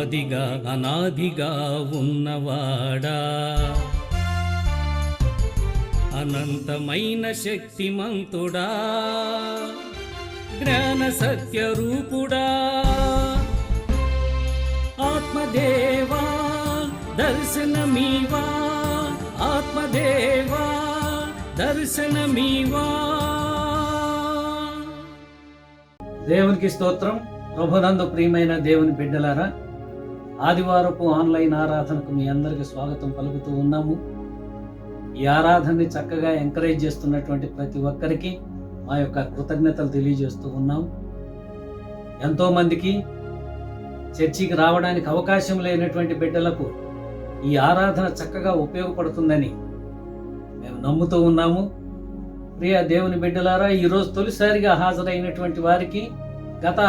ఆదిగా అనాదిగా ఉన్నవాడా, అనంతమైన శక్తిమంతుడా, జ్ఞాన సత్య రూపుడా, ఆత్మదేవా దర్శనమీవా, ఆత్మదేవా దర్శనమీవా. దేవునికి స్తోత్రం. ప్రభునందు ప్రియమైన దేవుని బిడ్డలారా, ఆదివారపు ఆన్లైన్ ఆరాధనకు మీ అందరికీ స్వాగతం పలుకుతూ ఉన్నాము. ఈ ఆరాధనని చక్కగా ఎంకరేజ్ చేస్తున్నటువంటి ప్రతి ఒక్కరికి మా యొక్క కృతజ్ఞతలు తెలియజేస్తూ ఉన్నాం. ఎంతోమందికి చర్చికి రావడానికి అవకాశం లేనటువంటి బిడ్డలకు ఈ ఆరాధన చక్కగా ఉపయోగపడుతుందని మేము నమ్ముతూ ఉన్నాము. ప్రియ దేవుని బిడ్డలారా, ఈరోజు తొలిసారిగా హాజరైనటువంటి వారికి గత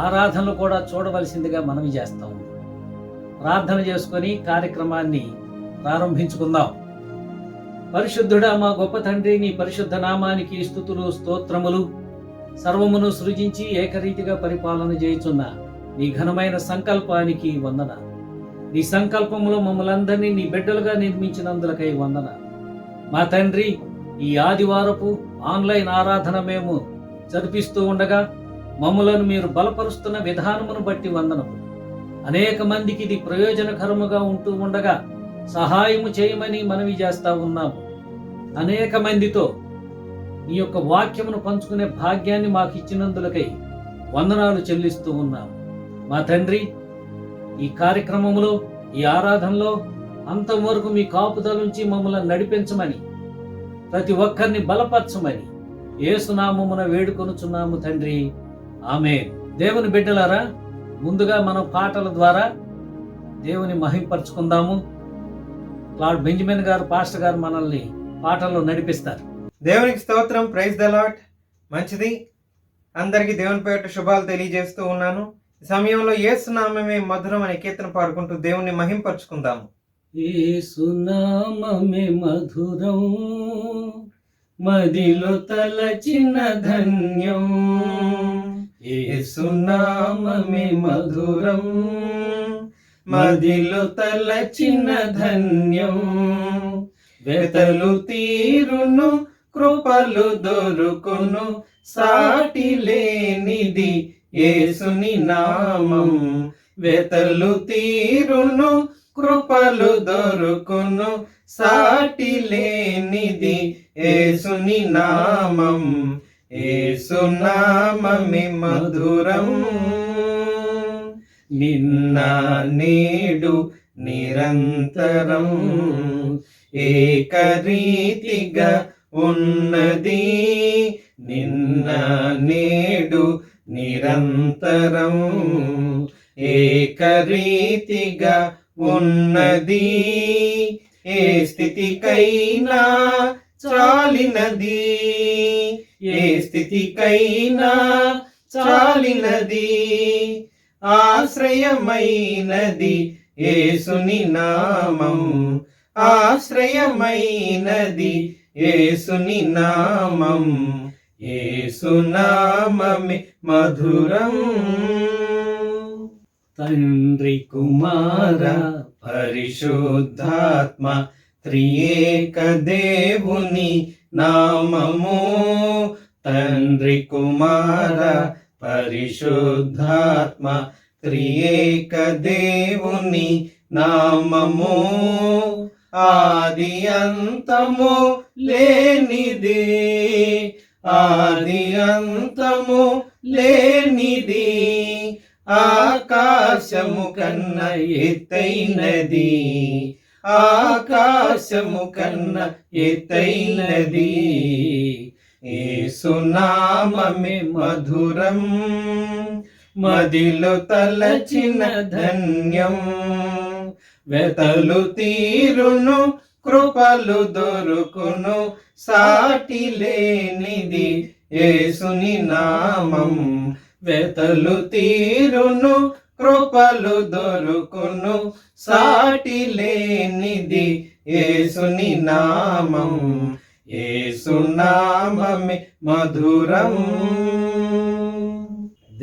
ఆరాధనలు కూడా చూడవలసిందిగా మనవి చేస్తాము. ప్రార్థన చేసుకొని కార్యక్రమాన్ని ప్రారంభించుకుందాం. పరిశుద్ధుడా మా గొప్ప తండ్రి, నీ పరిశుద్ధ నామానికి స్తుతులు స్తోత్రములు. సర్వమును సృజించి ఏకరీతిగా పరిపాలన చేయుచున్న నీ ఘనమైన సంకల్పానికి వందన. నీ సంకల్పంలో మమ్మల్ందరినీ నీ బిడ్డలుగా నిర్మించినందులకై వందన. మా తండ్రి, ఈ ఆదివారపు ఆన్లైన్ ఆరాధన మేము జరిపిస్తూ ఉండగా మమ్మలను మీరు బలపరుస్తున్న విధానమును బట్టి వందనము. అనేక మందికి ఇది ప్రయోజనకరముగా ఉంటూ ఉండగా సహాయము చేయమని మనవి చేస్తా ఉన్నాము. అనేక మందితో నీ యొక్క వాక్యమును పంచుకునే భాగ్యాన్ని మాకు ఇచ్చినందులకై వందనాలు చెల్లిస్తూ ఉన్నాము. మా తండ్రి, ఈ కార్యక్రమంలో, ఈ ఆరాధనలో అంతవరకు మీ కాపుదలుంచి మమ్మల్ని నడిపించమని, ప్రతి ఒక్కరిని బలపరచమని యేసునామమున వేడుకొనుచున్నాము తండ్రి, ఆమేన్. దేవుని బిడ్డలారా, ముందుగా మనం పాటల ద్వారా దేవుని మహింపరచుకుందాము. క్లాడ్ బెంజమిన్ గారు, పాస్టర్ గారు మనల్ని పాటల్లో నడిపిస్తారు. దేవునికి స్తోత్రం. Praise the lord. మంచిది. అందరికీ దేవుని పేరిట శుభాలు తెలియజేస్తూ ఉన్నాను. ఈ సమయంలో యేసునామమే మధురం అనే కీర్తన పాడుకుంటూ దేవుణ్ణి మహింపరచుకుందాము. యేసునామమే మధురం, మదిలో తలచిన ధన్యం. యేసునామమే మధురం, మదిలో తలచిన ధన్యం. వెతలు తీరును, కృపలు దొరుకును, సాటి లేనిది యేసుని నామం. వెతలు తీరును, కృపలు దొరుకును, సాటి లేనిది యేసుని నామం. యేసునామమే మధురం, నిన్న నేడు నిరంతరం ఏకరీతిగా ఉన్నది. నిన్న నేడు నిరంతరం ఏకరీతిగా ఉన్నది. ఏ స్థితికైనా చాలినది, ఏ స్థితికైనా చాలినది. ఆశ్రయమైనది యేసుని నామం, ఆశ్రయమైనది యేసుని నామం. యేసునామమే మధురం. తండ్రి, కుమార, పరిశుద్ధాత్మ త్రియేక దేవుని నామము. తండ్రి, కుమార, పరిశుద్ధాత్మ త్రియేక దేవుని నామము. ఆది అంతము లేనిది, ఆది అంతము లేనిది. ఆకాశము కన్న ఎత్తైనది, ఆకాశము కన్న ఎత్తైనది. యేసునామమే మధురం, మదిలో తలచిన ధన్యం. వెతలు తీరును, కృపలు దొరుకును, సాటి లేనిది యేసుని నామం. వెతలు తీరును, కృపలు దొరుకును, సాటి లేనిది యేసుని నామం. యేసునామమే మధురం.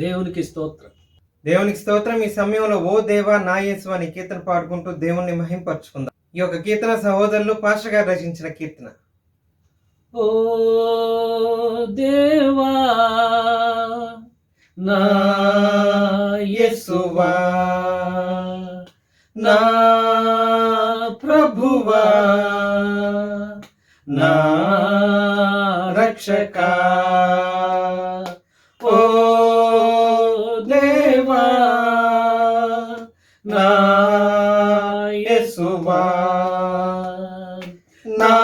దేవునికి స్తోత్రం. దేవునికి స్తోత్రం. ఈ సమయంలో ఓ దేవా నా యేసు అని కీర్తన పాడుకుంటూ దేవుణ్ణి మహింపరచుకుందాం. ఈ యొక్క కీర్తన సహోదరులు పాస్టర్ గారు రచించిన కీర్తన. ఓ దేవా నా యేసువా, నా ప్రభువా, నా రక్షకా, ఓ దేవా నా యేసువా, నా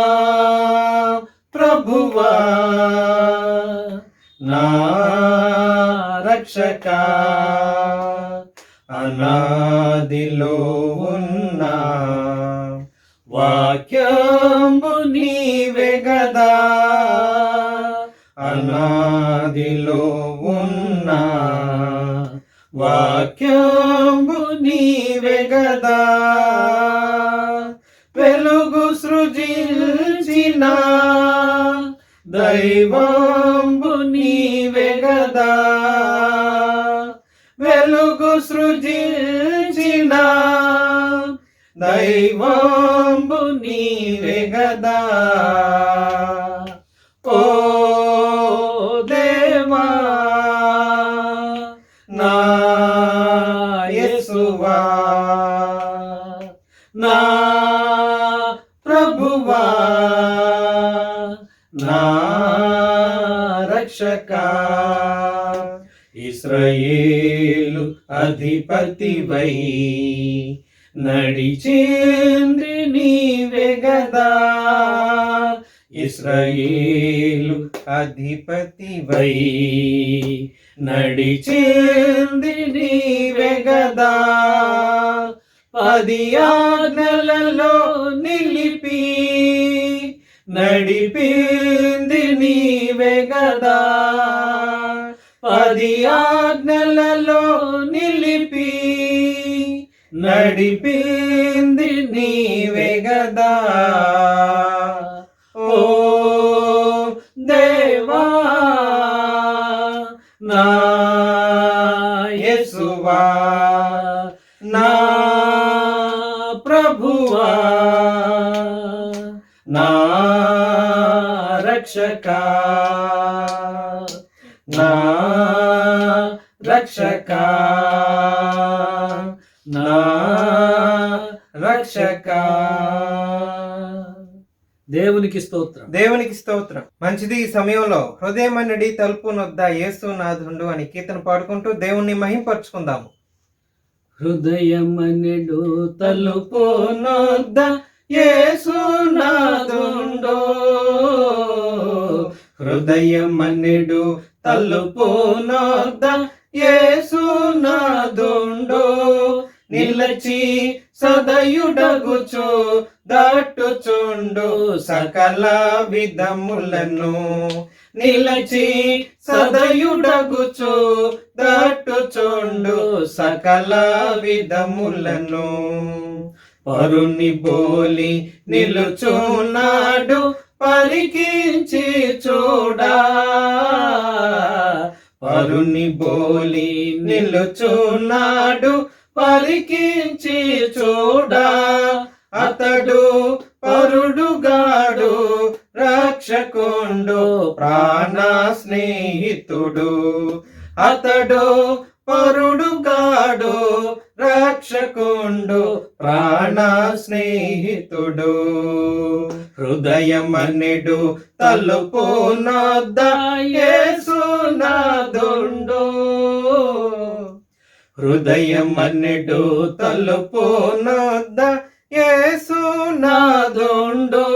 ప్రభువా, నా రక్షకా, అనాదిలో ఉన్న వాక్యంబు నీవే గదా, అనాదిలో ఉన్న వాక్యంబు నీవే గదా, వెలుగు సృజించిన దైవంబు నీవే గదా, వెలుగు సృజించిన దైవంబు నీవే గదా, ఓ దేవా నా యేసువా, నా ప్రభువా, నా రక్షకా, ఇశ్రాయేలు అధిపతివై నడిచింది నీవే గదా, ఇశ్రాయేలు అధిపతివై నడిచింది నీవే గదా, 10 ఆజ్ఞలలో నిలిపి నడిపింది నీవే గదా, 10 ఆజ్ఞలలో నిలిపి నడిపింది నీవే గదా, ఓ దేవా నా యేసువా, నా ప్రభువా, నా రక్షకా, నా రక్షకా, నా రక్షకా. దేవునికి స్తోత్రం. దేవునికి స్తోత్రం. మంచిది. ఈ సమయంలో హృదయమన్నడి తలుపు నొద్ద యేసు నాథుండు అని కీర్తన పాడుకుంటూ దేవుణ్ణి మహింపరచుకుందాము. హృదయమన్నడు తలుపు నొద్ద యేసు నాథుండు, హృదయమన్నడు తలుపు నొద్ద యేసు నాథుండు, నిలచి సదయుడగుచు దాటుచుండు సకల విధములను, నిలచి సదయుడగుచు దాటుచుండు సకల విధములను, పరుని బోలి నిలుచున్నాడు పరికించి చూడా, పరుని బోలి నిలుచున్నాడు పరికించి చూడా, అతడు పరుడుగాడు రక్షకుండు ప్రాణ స్నేహితుడు, అతడు పరుడుగాడు రక్షకుండు ప్రాణ స్నేహితుడు, హృదయమన్నెడు తలుపు నొద్ద యేసు నాథుండు, హృదయమన్నెడు తలుపు నొద్ద యేసు నాథుండు,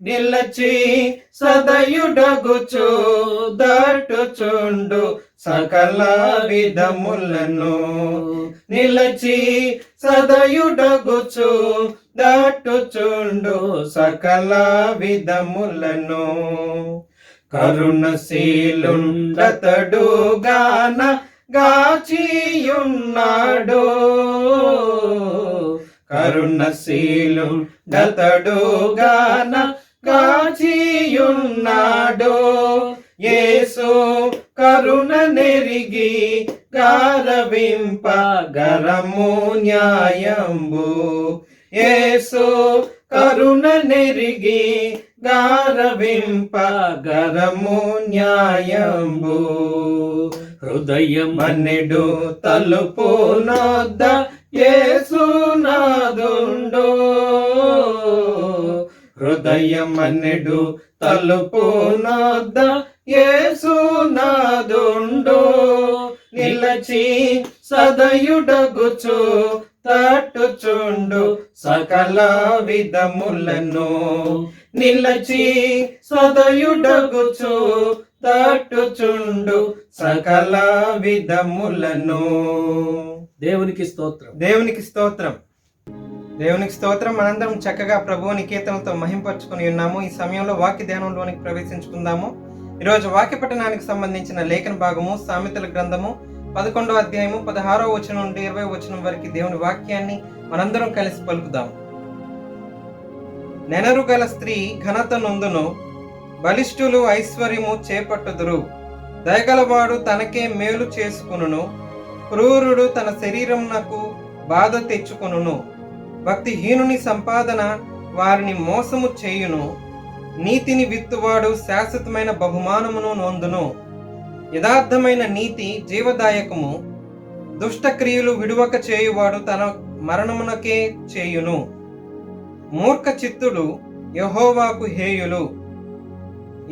నిలచి సదయుడగుచు దాటుచుండు సకల విధములను, నిలచి సదయుడగుచు దాటుచుండు సకల విధములను, కరుణశీలుండతడు గాన గాచియున్నాడు, కరుణశీలుండతడు గాన గాచియున్నాడు, యేసు కరుణ నెరిగి గారవింప గరము న్యాయంబు. యేసు కరుణ నెరిగి గారవింప గరము న్యాయంబు. హృదయం మన్నెడు తలుపు నొద్ద యేసు నాదుండు. హృదయం మన్నెడు తలుపు నొద్ద యేసు నాదుండు. నిలచి సదయుడగుచు తట్టుచుండు సకల విధములను. నిలచి సదయుడగుచు తట్టుచుండు సకల విధములను. దేవునికి స్తోత్రం. దేవునికి స్తోత్రం. దేవునికి స్తోత్రం. మనందరం చక్కగా ప్రభువుని కీర్తనలతో మహింపరచుకుని ఉన్నాము. ఈ సమయంలో వాక్య ధ్యానంలోనికి ప్రవేశించుకుందాము. ఈరోజు వాక్య పఠనానికి సంబంధించిన లేఖన భాగము సామెతల గ్రంథము 11వ అధ్యాయము 16వ వచనం నుండి 20వ వచనం వరకు దేవుని వాక్యాన్ని మనందరం కలిసి పలుకుదాం. నెనరు గల స్త్రీ ఘనత నొందును, బలిష్ఠులు ఐశ్వర్యము చేపట్టుదురు. దయగలవాడు తనకే మేలు చేసుకును, క్రూరుడు తన శరీరమునకు బాధ తెచ్చుకొనును. భక్తిహీనుని సంపాదన వారిని మోసము చేయును, నీతిని విత్తువాడు శాశ్వతమైన బహుమానమును నొందును. యథార్థమైన నీతి జీవదాయకము, దుష్టక్రియలు విడువక చేయువాడు తన మరణమునకే చేయును. మూర్ఖ చిత్తుడు యెహోవాకు హేయులు,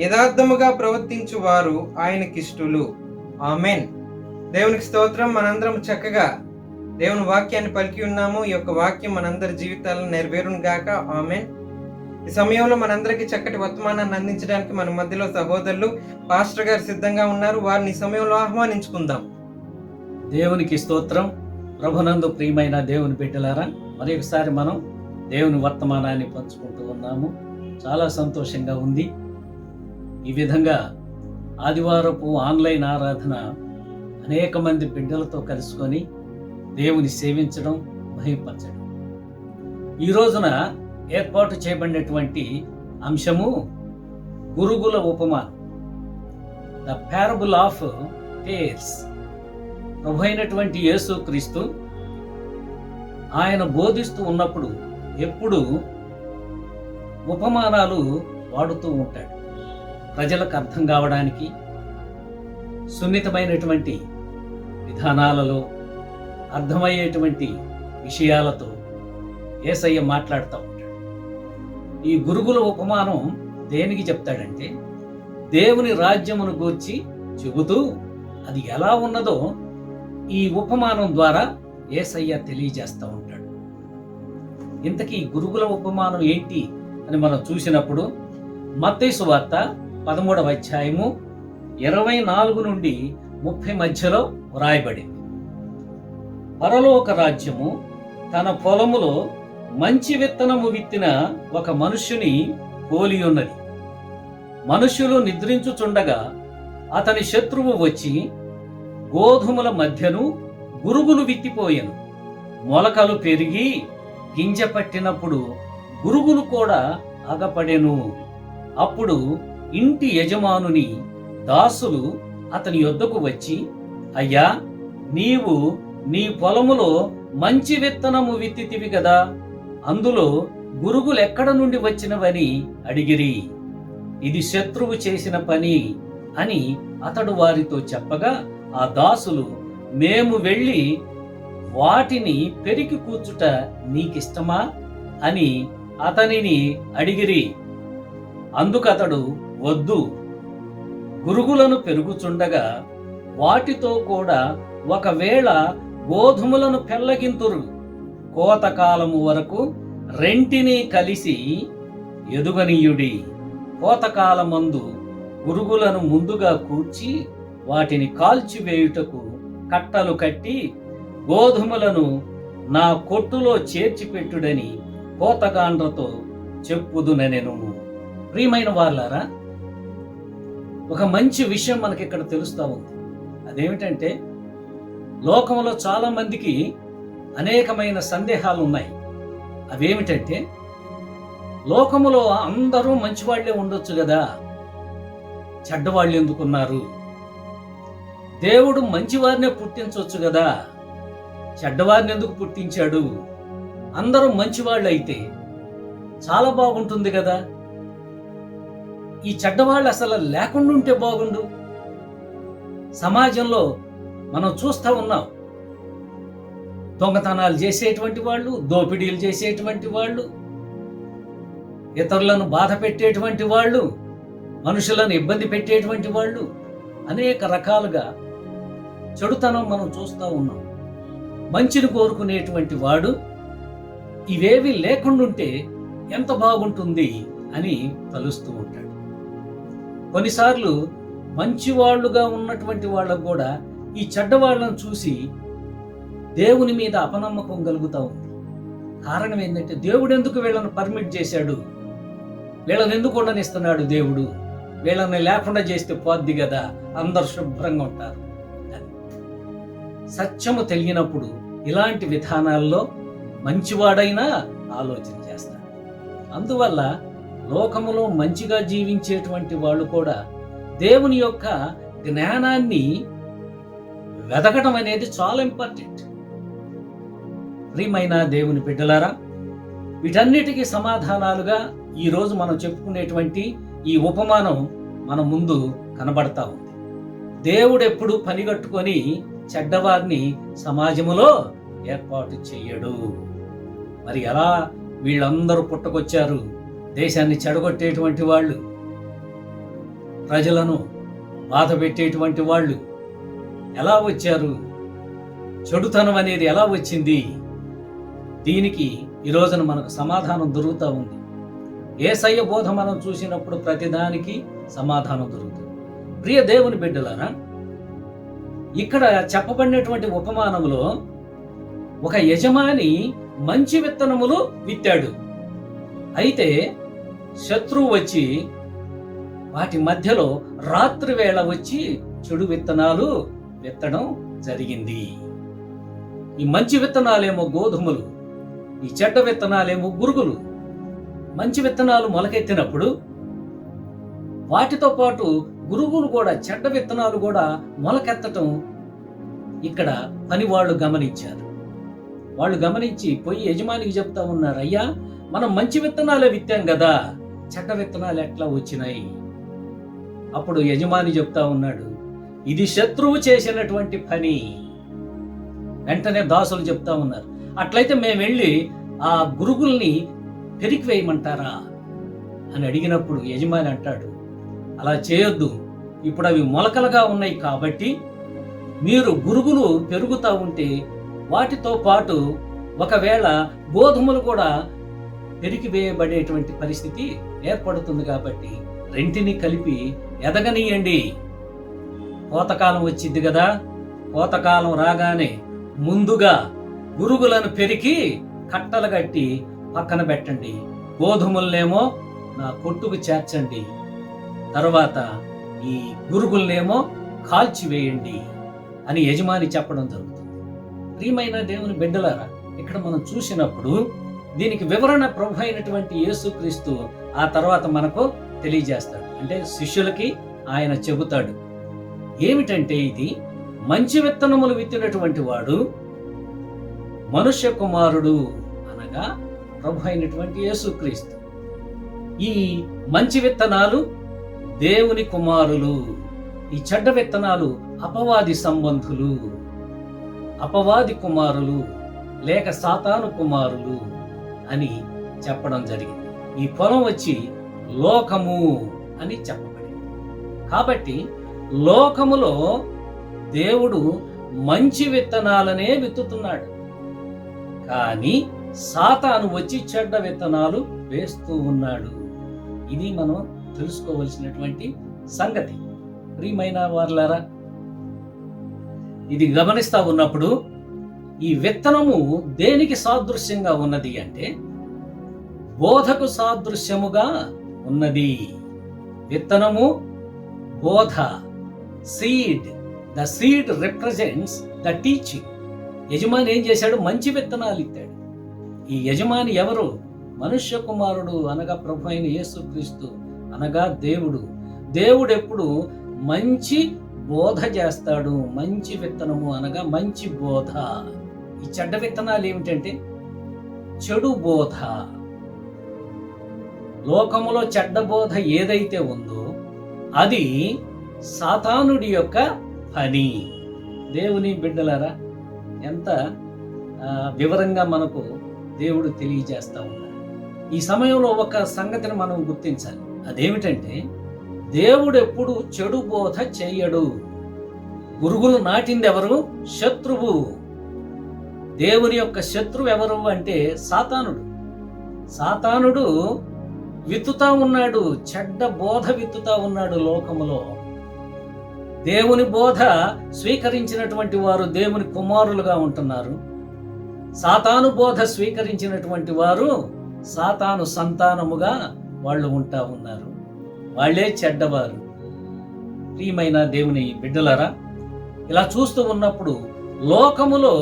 యథార్థముగా ప్రవర్తించువారు ఆయనకిష్టులు. ఆమెన్. దేవునికి స్తోత్రం. మనందరం చక్కగా దేవుని వాక్యాన్ని పలికి ఉన్నాము. ఈ యొక్క వాక్యం మనందరి జీవితాలను నెరవేరును గాక. ఆమెన్. ఈ సమయంలో మనందరికీ చక్కటి వర్తమానాన్ని అందించడానికి మన మధ్యలో సహోదరులు పాస్టర్ గారు సిద్ధంగా ఉన్నారు. వారిని ఈ సమయంలో ఆహ్వానించుకుందాం. దేవునికి స్తోత్రం. ప్రభునందు ప్రియమైన దేవుని బిడ్డలారా, మరొకసారి మనం దేవుని వర్తమానాన్ని పంచుకుంటూ ఉన్నాము. చాలా సంతోషంగా ఉంది. ఈ విధంగా ఆదివారపు ఆన్లైన్ ఆరాధన అనేక మంది బిడ్డలతో కలుసుకొని దేవుని సేవించడం, మహింపరచడం. ఈ రోజున ఏర్పాటు చేయబడినటువంటి అంశము గురుగుల ఉపమానం, ద పారబుల్ ఆఫ్ టేల్స్. ప్రభు అయినటువంటి యేసు క్రీస్తు ఆయన బోధిస్తూ ఉన్నప్పుడు ఎప్పుడు ఉపమానాలు వాడుతూ ఉంటాడు. ప్రజలకు అర్థం కావడానికి సున్నితమైనటువంటి విధానాలలో అర్థమయ్యేటువంటి విషయాలతో యేసయ్య మాట్లాడుతూ ఉంటాడు. ఈ గురుగుల ఉపమానం దేనికి చెప్తాడంటే, దేవుని రాజ్యమును గూర్చి చెబుతూ అది ఎలా ఉన్నదో ఈ ఉపమానం ద్వారా యేసయ్య తెలియజేస్తూ ఉంటాడు. ఇంతకీ గురుగుల ఉపమానం ఏంటి అని మనం చూసినప్పుడు మత్తయి సువార్త 13వ అధ్యాయము 24 నుండి 30 మధ్యలో వ్రాయబడింది. పరలోక రాజ్యము తన పొలములో మంచి విత్తనము విత్తిన ఒక మనుష్యుని పోలి ఉన్నది. మనుష్యులు నిద్రించుచుండగా అతని శత్రువు వచ్చి గోధుమల మధ్యను గురుగులు విత్తిపోయెను. మొలకలు పెరిగి గింజ పట్టినప్పుడు గురుగులు కూడా అగపడెను. అప్పుడు ఇంటి యజమానుని దాసులు అతని యొద్దకు వచ్చి, అయ్యా, నీవు నీ పొలములో మంచి విత్తనము విత్తితివి కదా, అందులో గురుగులు ఎక్కడ నుండి వచ్చినవని అడిగిరి. ఇది శత్రువు చేసిన పని అని అతడు వారితో చెప్పగా, ఆ దాసులు, మేము వెళ్ళి వాటిని పెరికి కూర్చుట నీకిష్టమా అని అతనిని అడిగిరి. అందుకతడు, వద్దు, గురుగులను పెరుగుచుండగా వాటితో కూడా ఒకవేళ గోధుమలను పెళ్లగింతురు, కోతకాలము వరకు రెంటిని కలిసి ఎదుగనీయుడి. కోతకాలమందు గురుగులను ముందుగా కూర్చి వాటిని కాల్చివేయుటకు కట్టలు కట్టి గోధుమలను నా కొట్టులో చేర్చిపెట్టుడని కోతగాండ్రతో చెప్పుదునెను. ప్రియమైన వాళ్ళారా, ఒక మంచి విషయం మనకి ఇక్కడ తెలుస్తూ ఉంది. అదేమిటంటే, లోకంలో చాలా మందికి అనేకమైన సందేహాలు ఉన్నాయి. అవేమిటంటే, లోకములో అందరూ మంచివాళ్లే ఉండొచ్చు కదా, చెడ్డవాళ్ళు ఎందుకున్నారు? దేవుడు మంచివారినే పుట్టించవచ్చు కదా, చెడ్డవారిని ఎందుకు పుట్టించాడు? అందరూ మంచివాళ్ళు అయితే చాలా బాగుంటుంది కదా. ఈ చెడ్డవాళ్ళు అసలు లేకుండా ఉంటే బాగుండు. సమాజంలో మనం చూస్తూ ఉన్నాం, దొంగతనాలు చేసేటువంటి వాళ్ళు, దోపిడీలు చేసేటువంటి వాళ్ళు, ఇతరులను బాధ పెట్టేటువంటి వాళ్ళు, మనుషులను ఇబ్బంది పెట్టేటువంటి వాళ్ళు, అనేక రకాలుగా చెడుతనం మనం చూస్తూ ఉన్నాం. మంచిని కోరుకునేటువంటి వాడు ఇవేవి లేకుండుంటే ఎంత బాగుంటుంది అని తలుస్తూ ఉంటాడు. కొన్నిసార్లు మంచివాళ్లుగా ఉన్నటువంటి వాళ్ళకు కూడా ఈ చెడ్డవాళ్లను చూసి దేవుని మీద అపనమ్మకం కలుగుతూ ఉంది. కారణం ఏంటంటే, దేవుడు ఎందుకు వీళ్ళని పర్మిట్ చేశాడు, వీళ్ళని ఎందుకు ఉండనిస్తున్నాడు దేవుడు, వీళ్ళని లేకుండా చేస్తే పోద్ది కదా, అందరు శుభ్రంగా ఉంటారు. సత్యము తెలియనప్పుడు ఇలాంటి విధానాల్లో మంచివాడైనా ఆలోచన చేస్తాడు. అందువల్ల లోకములో మంచిగా జీవించేటువంటి వాళ్ళు కూడా దేవుని యొక్క జ్ఞానాన్ని వెదకడం అనేది చాలా ఇంపార్టెంట్. ప్రియమైన దేవుని బిడ్డలారా, వీటన్నిటికీ సమాధానాలుగా ఈరోజు మనం చెప్పుకునేటువంటి ఈ ఉపమానం మన ముందు కనబడతా ఉంది. దేవుడు ఎప్పుడు పనిగట్టుకొని చెడ్డవారిని సమాజములో ఏర్పాటు చెయ్యడు. మరి ఎలా వీళ్ళందరూ పుట్టుకొచ్చారు? దేశాన్ని చెడగొట్టేటువంటి వాళ్ళు, ప్రజలను బాధ పెట్టేటువంటి వాళ్ళు ఎలా వచ్చారు? చెడుతనం అనేది ఎలా వచ్చింది? దీనికి ఈ రోజున మనకు సమాధానం దొరుకుతూ ఉంది. యేసయ్య బోధ మనం చూసినప్పుడు ప్రతిదానికి సమాధానం దొరుకుతుంది. ప్రియ దేవుని బిడ్డలారా, ఇక్కడ చెప్పబడినటువంటి ఉపమానంలో ఒక యజమాని మంచి విత్తనములు విత్తాడు. అయితే శత్రువు వచ్చి వాటి మధ్యలో రాత్రి వేళ వచ్చి చెడు విత్తనాలు విత్తడం జరిగింది. ఈ మంచి విత్తనాలేమో గోధుమలు, ఈ చెడ్డ విత్తనాలేమో గురుగులు. మంచి విత్తనాలు మొలకెత్తినప్పుడు వాటితో పాటు గురుగులు కూడా, చెడ్డ విత్తనాలు కూడా మొలకెత్తటం ఇక్కడ పని వాళ్ళు గమనించారు. వాళ్ళు గమనించి పోయి యజమానికి చెప్తా ఉన్నారు, అయ్యా మనం మంచి విత్తనాలే విత్తాం కదా, చెడ్డ విత్తనాలు ఎట్లా వచ్చినాయి? అప్పుడు యజమాని చెప్తా ఉన్నాడు, ఇది శత్రువు చేసినటువంటి పని. వెంటనే దాసులు చెప్తా ఉన్నారు, అట్లయితే మేము వెళ్ళి ఆ గురుగుల్ని పెరికి వేయమంటారా అని అడిగినప్పుడు యజమాని అంటాడు, అలా చేయొద్దు, ఇప్పుడు అవి మొలకలుగా ఉన్నాయి కాబట్టి మీరు గురుగులు పెరుగుతూ ఉంటే వాటితో పాటు ఒకవేళ గోధుమలు కూడా పెరికి వేయబడేటువంటి పరిస్థితి ఏర్పడుతుంది కాబట్టి రెంటిని కలిపి ఎదగనీయండి. కోతకాలం వచ్చింది కదా, కోతకాలం రాగానే ముందుగా గురుగులను పెరికి కట్టలు కట్టి పక్కన పెట్టండి, గోధుమలనేమో నా కొట్టుకు చేర్చండి, తర్వాత ఈ గురుగులనేమో కాల్చివేయండి అని యజమాని చెప్పడం జరుగుతుంది. ప్రియమైన దేవుని బిడ్డలారా, ఇక్కడ మనం చూసినప్పుడు దీనికి వివరణ ప్రభు అయినటువంటి యేసుక్రీస్తు ఆ తర్వాత మనకు తెలియజేస్తాడు. అంటే శిష్యులకి ఆయన చెబుతాడు ఏమిటంటే, ఇది మంచి విత్తనములు విత్తినటువంటి వాడు మనుష్య కుమారుడు, అనగా ప్రభు అయినటువంటి యేసుక్రీస్తు. ఈ మంచి విత్తనాలు దేవుని కుమారులు, ఈ చెడ్డ విత్తనాలు అపవాది సంబంధులు, అపవాది కుమారులు లేక సాతాను కుమారులు అని చెప్పడం జరిగింది. ఈ పొలం వచ్చి లోకము అని చెప్పబడింది. కాబట్టి లోకములో దేవుడు మంచి విత్తనాలనే విత్తుతున్నాడు, కానీ సాతాను వచ్చి చెడ్డ విత్తనాలు వేస్తూ ఉన్నాడు. ఇది మనం తెలుసుకోవలసినటువంటి సంగతి. ప్రియమైన వారలారా, ఇది గమనిస్తా ఉన్నప్పుడు ఈ విత్తనము దేనికి సాదృశ్యంగా ఉన్నది అంటే బోధకు సాదృశ్యముగా ఉన్నది. విత్తనము బోధ, seed. The seed represents the teaching. యజమాని ఏం చేశాడు? మంచి విత్తనాలు ఇచ్చాడు. ఈ యజమాని ఎవరు? మనుష్య కుమారుడు అనగా ప్రభు అయిన యేసుక్రీస్తు అనగా దేవుడు. దేవుడు ఎప్పుడు మంచి బోధ చేస్తాడు. మంచి విత్తనము అనగా మంచి బోధ. ఈ చెడ్డ విత్తనాలు ఏమిటంటే చెడు బోధ. లోకములో చెడ్డ బోధ ఏదైతే ఉందో అది సాతానుడి యొక్క పని. దేవుని బిడ్డలారా, ఎంత వివరంగా మనకు దేవుడు తెలియజేస్తా ఉన్నాడు. ఈ సమయంలో ఒక సంగతిని మనం గుర్తించాలి. అదేమిటంటే దేవుడు ఎప్పుడు చెడు బోధ చెయ్యడు. పురుగులు నాటింది ఎవరు? శత్రువు. దేవుని యొక్క శత్రువు ఎవరు అంటే సాతానుడు. సాతానుడు విత్తుతా ఉన్నాడు, చెడ్డ బోధ విత్తుతా ఉన్నాడు లోకములో. దేవుని బోధ స్వీకరించినటువంటి వారు దేవుని కుమారులుగా ఉంటున్నారు. సాతాను బోధ స్వీకరించినటువంటి వారు సాతాను సంతానముగా వాళ్ళు ఉంటా ఉన్నారు. వాళ్ళే చెడ్డవారు. ప్రియమైన దేవుని బిడ్డలారా, ఇలా చూస్తూ ఉన్నప్పుడు లోకములో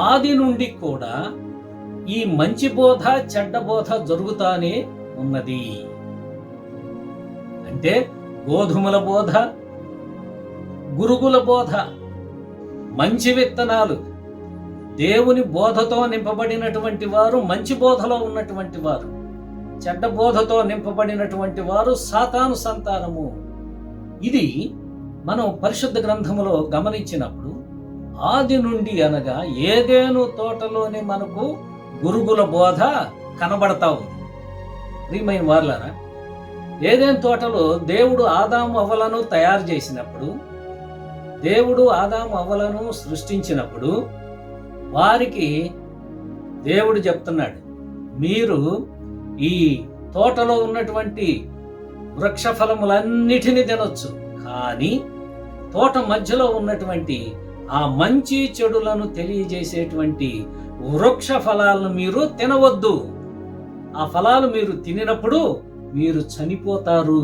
ఆది నుండి కూడా ఈ మంచి బోధ చెడ్డ బోధ జరుగుతానే ఉన్నది. అంటే గోధుమల బోధ, గురుగుల బోధ, మంచి విత్తనాలు, దేవుని బోధతో నింపబడినటువంటి వారు మంచి బోధలో ఉన్నటువంటి వారు, చెడ్డ బోధతో నింపబడినటువంటి వారు సాతాను సంతానము. ఇది మనం పరిశుద్ధ గ్రంథములో గమనించినప్పుడు ఆది నుండి అనగా ఏదేను తోటలోనే మనకు గురుగుల బోధ కనబడతా ఉంది. ప్రియమైన వారులారా, ఏదేను తోటలో దేవుడు ఆదాము అవ్వలను తయారు చేసినప్పుడు, దేవుడు ఆదాము అవ్వలను సృష్టించినప్పుడు వారికి దేవుడు చెప్తున్నాడు, మీరు ఈ తోటలో ఉన్నటువంటి వృక్ష ఫలములన్నిటినీ తినొచ్చు, కానీ తోట మధ్యలో ఉన్నటువంటి ఆ మంచి చెడులను తెలియజేసేటువంటి వృక్ష ఫలాలను మీరు తినవద్దు. ఆ ఫలాలు మీరు తినినప్పుడు మీరు చనిపోతారు.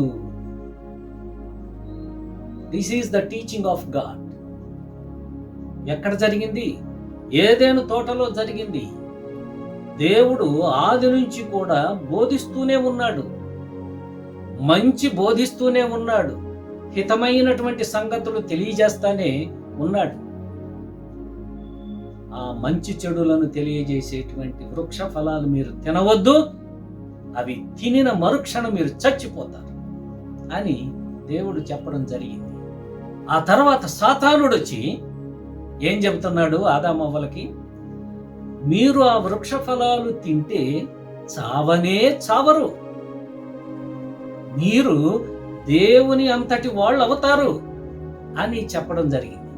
This is the teaching of God. ఎక్కడ జరిగింది? ఏదేను తోటలో జరిగింది. దేవుడు ఆది నుంచి కూడా బోధిస్తూనే ఉన్నాడు, మంచి బోధిస్తూనే ఉన్నాడు, హితమైనటువంటి సంగతులు తెలియజేస్తానే ఉన్నాడు. ఆ మంచి చెడులను తెలియజేసేటువంటి వృక్ష ఫలాలు మీరు తినవద్దు, అవి తినిన మరుక్షణం మీరు చచ్చిపోతారు అని దేవుడు చెప్పడం జరిగింది. ఆ తర్వాత సాతానుడు వచ్చి ఏం చెబుతున్నాడు ఆదామవ్వలకి? మీరు ఆ వృక్ష ఫలాలు తింటే చావనే చావరు, మీరు దేవుని అంతటి వాళ్ళు అవుతారు అని చెప్పడం జరిగింది.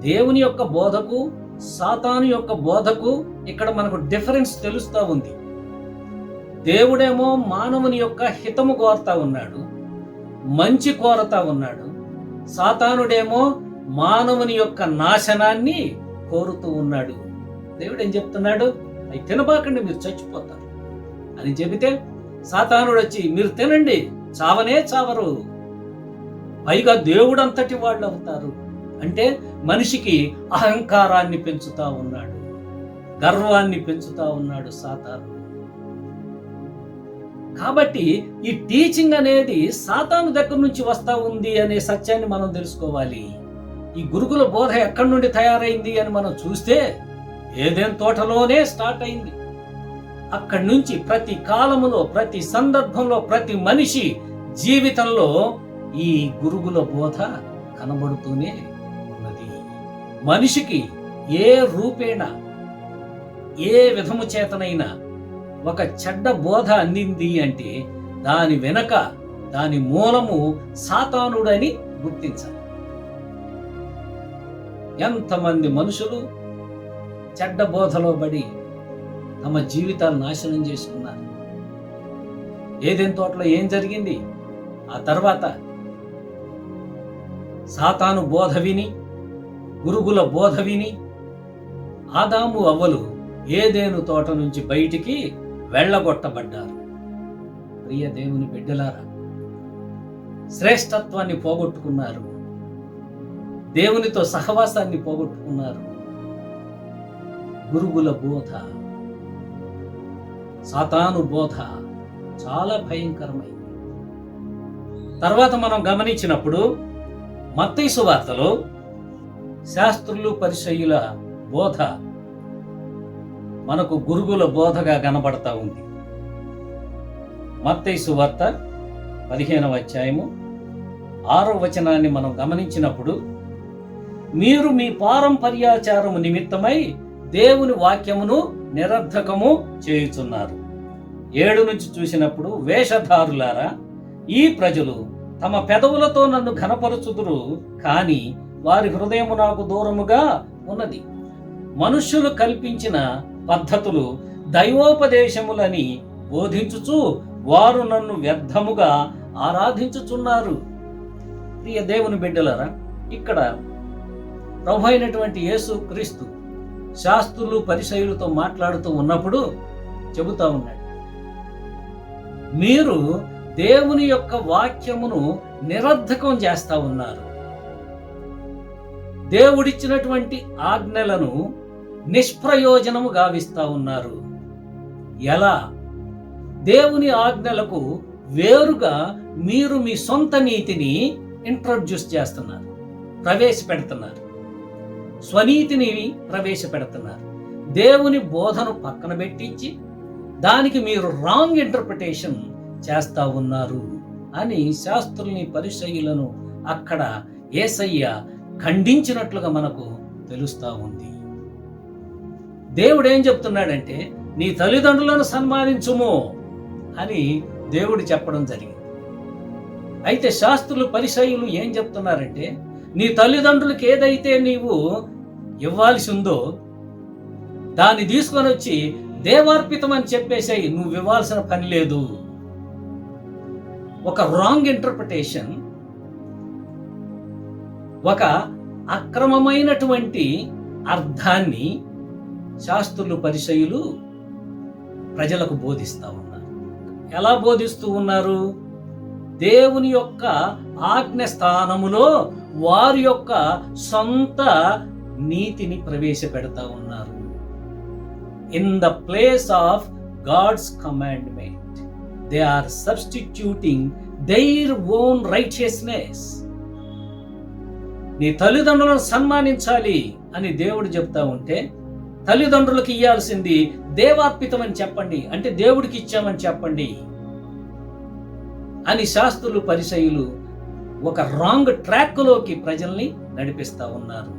దేవుని యొక్క బోధకు సాతాను యొక్క బోధకు ఇక్కడ మనకు డిఫరెన్స్ తెలుస్తూ ఉంది. దేవుడేమో మానవుని యొక్క హితము కోరుతా ఉన్నాడు, మంచి కోరుతా ఉన్నాడు. సాతానుడేమో మానవుని యొక్క నాశనాన్ని కోరుతూ ఉన్నాడు. దేవుడు ఏం చెప్తున్నాడు? అవి తినబాకండి, మీరు చచ్చిపోతారు అని చెబితే సాతానుడు వచ్చి మీరు తినండి, చావనే చావరు, పైగా దేవుడంతటి వాళ్ళు అవుతారు అంటే మనిషికి అహంకారాన్ని పెంచుతా ఉన్నాడు, గర్వాన్ని పెంచుతా ఉన్నాడు సాతాను. కాబట్టి ఈ టీచింగ్ అనేది సాతాను దగ్గర నుంచి వస్తా ఉంది అనే సత్యాన్ని మనం తెలుసుకోవాలి. ఈ గురుకుల బోధ ఎక్కడి నుండి తయారైంది అని మనం చూస్తే ఏదేను తోటలోనే స్టార్ట్ అయింది. అక్కడి నుంచి ప్రతి కాలములో, ప్రతి సందర్భంలో, ప్రతి మనిషి జీవితంలో ఈ గురుగుల బోధ కనబడుతూనే ఉన్నది. మనిషికి ఏ రూపేణ, ఏ విధము చేతనైనా ఒక చెడ్డ బోధ అందింది అంటే దాని వెనక, దాని మూలము సాతానుడని గుర్తించాలి. ఎంతమంది మనుషులు చెడ్డ బోధలో పడి తమ జీవితాలు నాశనం చేసుకున్నారు. ఏదైనా తోటలో ఏం జరిగింది? ఆ తర్వాత సాతాను బోధ విని, గురుగుల బోధ విని ఆదాము అవ్వలు ఏదేను తోట నుంచి బయటికి వెళ్ళగొట్టబడ్డారు. ప్రియ దేవుని బిడ్డలారా, శ్రేష్టత్వాన్ని పోగొట్టుకున్నారు, దేవునితో సహవాసాన్ని పోగొట్టుకున్నారు. గురుగుల బోధ, సాతాను బోధ చాలా భయంకరమైంది. తర్వాత మనం గమనించినప్పుడు మత్తయి సువార్తలో శాస్త్రులు పరిసయ్యుల బోధ మనకు గురుగుల బోధగా కనబడతా ఉంది. మత్తయి సువార్త 15వ అధ్యాయము 6వ వచనాన్ని మనం గమనించినప్పుడు, మీరు మీ పారంపర్యాచారము నిమిత్తమై దేవుని వాక్యమును నిరర్ధకము చేయుచున్నారు. 7 నుంచి చూసినప్పుడు, వేషధారులారా, ఈ ప్రజలు తమ పెదవులతో నన్ను ఘనపరచుదురు, కాని వారి హృదయము నాకు దూరముగా ఉన్నది. మనుష్యులు కల్పించిన పద్ధతులు దైవోపదేశములని బోధించుచు వారు నన్ను వ్యర్థముగా ఆరాధించుచున్నారు. ప్రియ దేవుని బిడ్డలారా, ఇక్కడ ప్రభు అయినటువంటి యేసు క్రీస్తు శాస్త్రులు పరిసయ్యులతో మాట్లాడుతూ ఉన్నప్పుడు చెబుతా ఉన్నాడు, మీరు దేవుని యొక్క వాక్యమును నిరర్ధకం చేస్తా ఉన్నారు. దేవుడిచ్చినటువంటి ఆజ్ఞలను నిష్ప్రయోజనము గావిస్తా ఉన్నారు. ఎలా? దేవుని ఆజ్ఞలకు వేరుగా మీరు మీ సొంత నీతిని ఇంట్రొడ్యూస్ చేస్తున్నారు, ప్రవేశపెడుతున్నారు. స్వనీతిని ప్రవేశపెడుతున్నారు. దేవుని బోధను పక్కన పెట్టించి దానికి మీరు రాంగ్ ఇంటర్ప్రిటేషన్ చేస్తా ఉన్నారు అని శాస్త్రుల్ని పరిసయ్యులను అక్కడ యేసయ్య ఖండించినట్లుగా మనకు తెలుస్తా ఉంది. దేవుడు ఏం చెప్తున్నాడంటే, నీ తల్లిదండ్రులను సన్మానించుము అని దేవుడు చెప్పడం జరిగింది. అయితే శాస్త్రులు పరిసయ్యులు ఏం చెప్తున్నారంటే, నీ తల్లిదండ్రులకు ఏదైతే నీవు ఇవ్వాల్సి ఉందో దాన్ని తీసుకొని వచ్చి దేవార్పితం అని చెప్పేసాయి, నువ్వు ఇవ్వాల్సిన పని లేదు. ఒక రాంగ్ ఇంటర్ప్రిటేషన్, ఒక అక్రమమైనటువంటి అర్థాన్ని శాస్త్రులు పరిసయ్యులు ప్రజలకు బోధిస్తూ ఉన్నారు. ఎలా బోధిస్తూ ఉన్నారు? దేవుని యొక్క ఆజ్ఞ స్థానములో వారి యొక్క సొంత నీతిని ప్రవేశపెడతా ఉన్నారు. In the place of God's commandment they are substituting their own righteousness. నీ తల్లిదండ్రులను సన్మానించాలి అని దేవుడు చెప్తా ఉంటే, తల్లిదండ్రులకు ఇయ్యాల్సింది దేవార్పితం అని చెప్పండి, అంటే దేవుడికి ఇచ్చామని చెప్పండి అని శాస్త్రులు పరిసయ్యులు ఒక రాంగ్ ట్రాక్ లోకి ప్రజల్ని నడిపిస్తా ఉన్నారు.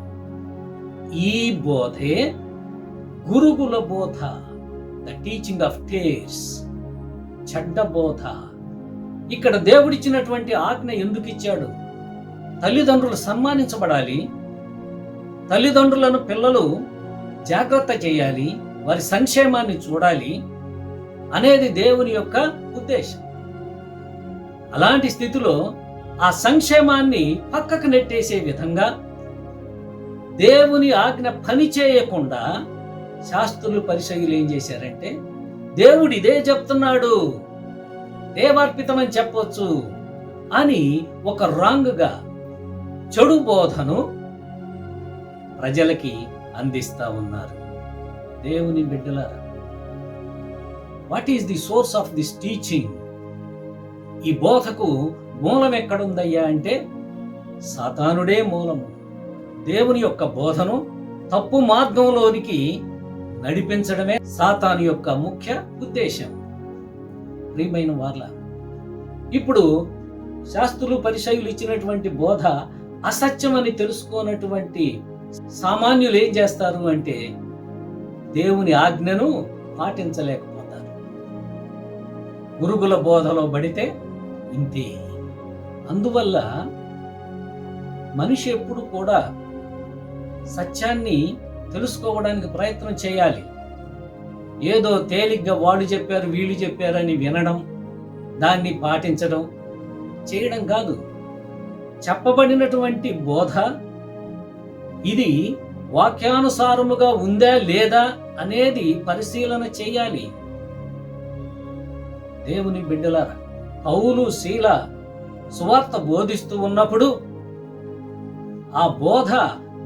ఈ బోధే గురుగుల బోధ, ద టీచింగ్ ఆఫ్ టేర్స్, చెడ్డ బోధ. ఇక్కడ దేవుడిచ్చినటువంటి ఆజ్ఞ ఎందుకు ఇచ్చాడు? తల్లిదండ్రులు సన్మానించబడాలి, తల్లిదండ్రులను పిల్లలు జాగ్రత్త చేయాలి, వారి సంక్షేమాన్ని చూడాలి అనేది దేవుని యొక్క ఉద్దేశం. అలాంటి స్థితిలో ఆ సంక్షేమాన్ని పక్కకు నెట్టేసే విధంగా దేవుని ఆజ్ఞ పని చేయకుండా శాస్త్రులు పరిసయ్యులు ఏం చేశారంటే, దేవుడు ఇదే చెప్తున్నాడు, దేవార్పితం అని చెప్పొచ్చు అని ఒక రాంగ్గా చెడు బోధను ప్రజలకి అందిస్తా ఉన్నారు. దేవుని బిడ్డలారా, what is the source of this teaching? ఈ బోధకు మూలం ఎక్కడుందయ్యా అంటే సాతానుడే మూలము. దేవుని యొక్క బోధను తప్పు మార్గంలోనికి నడిపించడమే సాతాను యొక్క ముఖ్య ఉద్దేశం. ప్రియమైన వార్ల, ఇప్పుడు శాస్త్రులు పరిసయ్యులు ఇచ్చినటువంటి బోధ అసత్యమని తెలుసుకోనటువంటి సామాన్యులు ఏం చేస్తారు అంటే దేవుని ఆజ్ఞను పాటించలేకపోతారు. గురుగుల బోధలో పడితే ఇంతే. అందువల్ల మనిషి ఎప్పుడు కూడా సత్యాన్ని తెలుసుకోవడానికి ప్రయత్నం చేయాలి. ఏదో తేలిగ్గా వాళ్ళు చెప్పారు వీళ్ళు చెప్పారని వినడం, దాన్ని పాటించడం చేయడం కాదు. చెప్పబడినటువంటి బోధ ఇది వాక్యానుసారముగా ఉందా లేదా అనేది పరిశీలన చేయాలి. దేవుని బిడ్డలారా, పౌలు శీల సువార్త బోధిస్తూ ఉన్నప్పుడు ఆ బోధ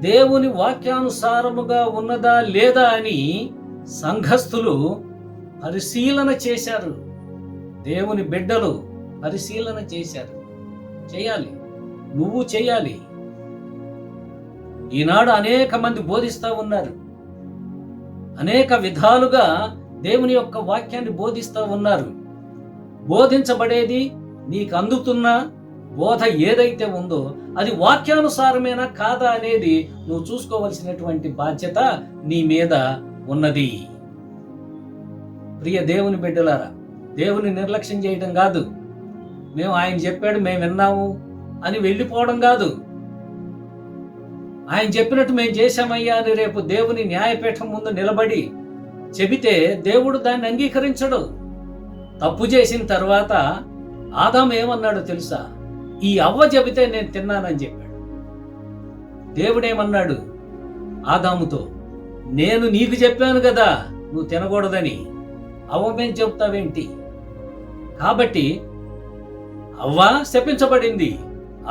దేవుని వాక్యానుసారముగా ఉన్నదా లేదా అని సంఘస్థులు పరిశీలన చేశారు. దేవుని బిడ్డలు పరిశీలన చేశారు. చేయాలి, నువ్వు చేయాలి. ఈనాడు అనేక మంది బోధిస్తా ఉన్నారు, అనేక విధాలుగా దేవుని యొక్క వాక్యాన్ని బోధిస్తా ఉన్నారు. బోధించబడేది నీకు అందుతున్న బోధ ఏదైతే ఉందో అది వాక్యానుసారమేనా కాదా అనేది నువ్వు చూసుకోవలసినటువంటి బాధ్యత నీ మీద ఉన్నది. ప్రియ దేవుని బిడ్డలారా, దేవుని నిర్లక్ష్యం చేయడం కాదు, మేము ఆయన చెప్పాడు మేము విన్నాము అని వెళ్ళిపోవడం కాదు. ఆయన చెప్పినట్టు మేము చేశామయ్యా అని రేపు దేవుని న్యాయపీఠం ముందు నిలబడి చెబితే దేవుడు దాన్ని అంగీకరించడు. తప్పు చేసిన తర్వాత ఆదాము ఏమన్నాడో తెలుసా? ఈ అవ్వ చెబితే నేను తిన్నానని చెప్పాడు. దేవుడేమన్నాడు ఆదాముతో? నేను నీకు చెప్పాను కదా నువ్వు తినకూడదని, అవ్వ మీద చెబుతావేంటి? కాబట్టి అవ్వ శపించబడింది,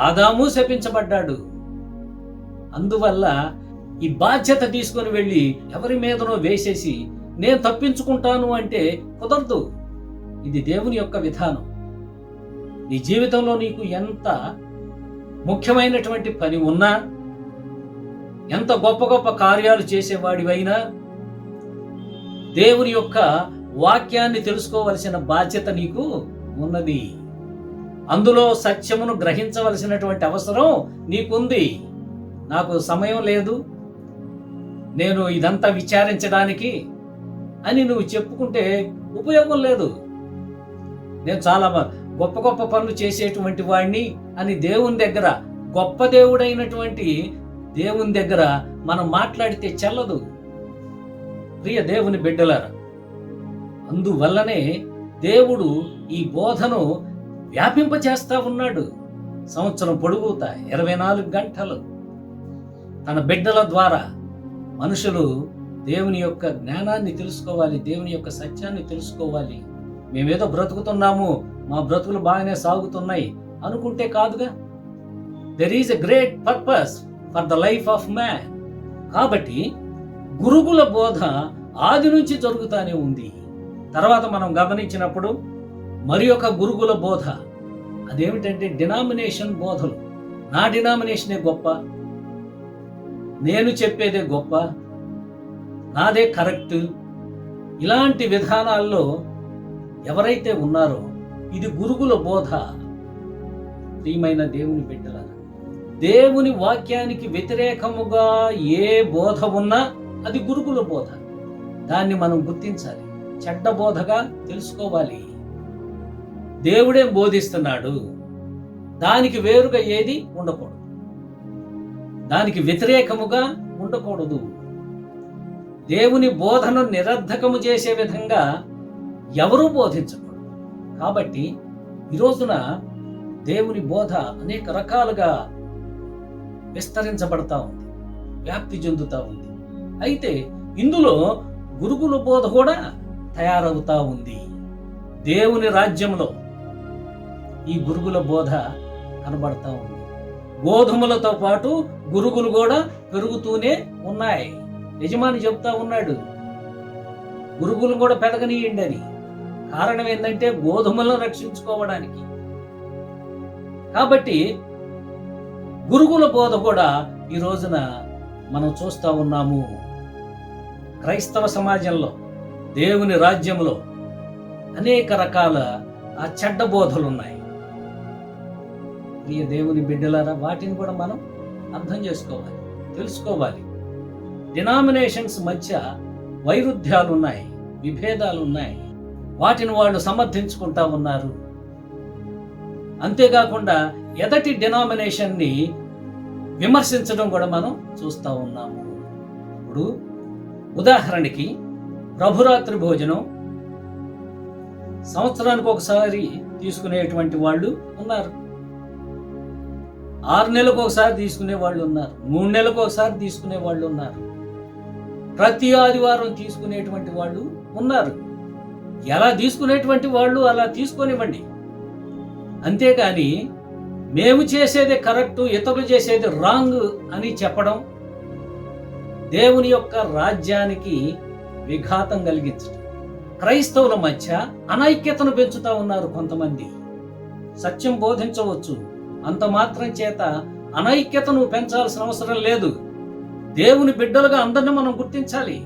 ఆదాము శపించబడ్డాడు. అందువల్ల ఈ బాధ్యత తీసుకొని వెళ్ళి ఎవరి మీదనో వేసేసి నేను తప్పించుకుంటాను అంటే కుదరదు. ఇది దేవుని యొక్క విధానం. నీ జీవితంలో నీకు ఎంత ముఖ్యమైనటువంటి పని ఉన్నా, ఎంత గొప్ప గొప్ప కార్యాలు చేసేవాడివైనా, దేవుని యొక్క వాక్యాన్ని తెలుసుకోవలసిన బాధ్యత నీకు ఉన్నది. అందులో సత్యమును గ్రహించవలసినటువంటి అవసరం నీకుంది. నాకు సమయం లేదు, నేను ఇదంతా విచారించడానికి అని నువ్వు చెప్పుకుంటే ఉపయోగం లేదు. నేను చాలా గొప్ప గొప్ప పనులు చేసేటువంటి వాడిని అని దేవుని దగ్గర, గొప్ప దేవుడైనటువంటి దేవుని దగ్గర మనం మాట్లాడితే చెల్లదు. ప్రియ దేవుని బిడ్డలారా, అందువల్లనే దేవుడు ఈ బోధను వ్యాపింపచేస్తా ఉన్నాడు. సంవత్సరం పొడుగుతా 24 గంటలు తన బిడ్డల ద్వారా మనుషులు దేవుని యొక్క జ్ఞానాన్ని తెలుసుకోవాలి, దేవుని యొక్క సత్యాన్ని తెలుసుకోవాలి. మేమేదో బ్రతుకుతున్నాము, మా బ్రతుకులు బాగానే సాగుతున్నాయి అనుకుంటే కాదుగా. There is a great purpose for the life of man. కాబట్టి గురుకుల బోధ ఆది నుంచి జరుగుతానే ఉంది. తర్వాత మనం గమనించినప్పుడు మరి ఒక గురుకుల బోధ, అదేమిటంటే డినామినేషన్ బోధలు. నా డినామినేషనే గొప్ప, నేను చెప్పేదే గొప్ప, నాదే కరెక్ట్. ఇలాంటి విధానాల్లో ఎవరైతే ఉన్నారో ఇది గురుకుల బోధ. ప్రియమైన దేవుని బిడ్డలారా, దేవుని వాక్యానికి వ్యతిరేకముగా ఏ బోధ ఉన్నా అది గురుకుల బోధ. దాన్ని మనం గుర్తించాలి, చెడ్డ బోధగా తెలుసుకోవాలి. దేవుడే బోధిస్తున్నాడు, దానికి వేరుగా ఏది ఉండకూడదు, దానికి వ్యతిరేకముగా ఉండకూడదు. దేవుని బోధను నిరర్ధకము చేసే విధంగా ఎవరూ బోధించకూడదు. కాబట్టి ఈ రోజున దేవుని బోధ అనేక రకాలుగా విస్తరించబడతా ఉంది, వ్యాప్తి చెందుతా ఉంది. అయితే ఇందులో గురుకుల బోధ కూడా తయారవుతా ఉంది. దేవుని రాజ్యంలో ఈ గురుకుల బోధ కనబడతా ఉంది. గోధుమలతో పాటు గురుగులు కూడా పెరుగుతూనే ఉన్నాయి. యజమాని చెప్తా ఉన్నాడు, గురుగులు కూడా పెరగనీయండి అని. కారణం ఏంటంటే గోధుమలను రక్షించుకోవడానికి. కాబట్టి గురుకుల బోధ కూడా ఈ రోజున మనం చూస్తా ఉన్నాము. క్రైస్తవ సమాజంలో, దేవుని రాజ్యంలో అనేక రకాల ఆ చెడ్డ బోధలు ఉన్నాయి. ప్రియ దేవుని బిడ్డలారా, వాటిని కూడా మనం అర్థం చేసుకోవాలి, తెలుసుకోవాలి. డినామినేషన్స్ మధ్య వైరుధ్యాలు ఉన్నాయి, విభేదాలు ఉన్నాయి. వాటిని వాళ్ళు సమర్థించుకుంటా ఉన్నారు. అంతేకాకుండా ఎదటి డినామినేషన్ని విమర్శించడం కూడా మనం చూస్తూ ఉన్నాము. ఇప్పుడు ఉదాహరణకి ప్రభురాత్రి భోజనం సంవత్సరానికి ఒకసారి తీసుకునేటువంటి వాళ్ళు ఉన్నారు, 6 నెలలకు ఒకసారి తీసుకునే వాళ్ళు ఉన్నారు, 3 నెలలకు ఒకసారి తీసుకునే వాళ్ళు ఉన్నారు, ప్రతి ఆదివారం తీసుకునేటువంటి వాళ్ళు ఉన్నారు. ఎలా తీసుకునేటువంటి వాళ్ళు అలా తీసుకొనివ్వండి. అంతేకాని మేము చేసేది కరెక్ట్, ఇతరులు చేసేది రాంగ్ అని చెప్పడం దేవుని యొక్క రాజ్యానికి విఘాతం కలిగించడం. క్రైస్తవుల మధ్య అనైక్యతను పెంచుతా ఉన్నారు కొంతమంది. సత్యం బోధించవచ్చు, అంత మాత్రం చేత అనైక్యత నువ్వు పెంచాల్సిన అవసరం లేదు. దేవుని బిడ్డలుగా అందరిని మనం గుర్తించాలి.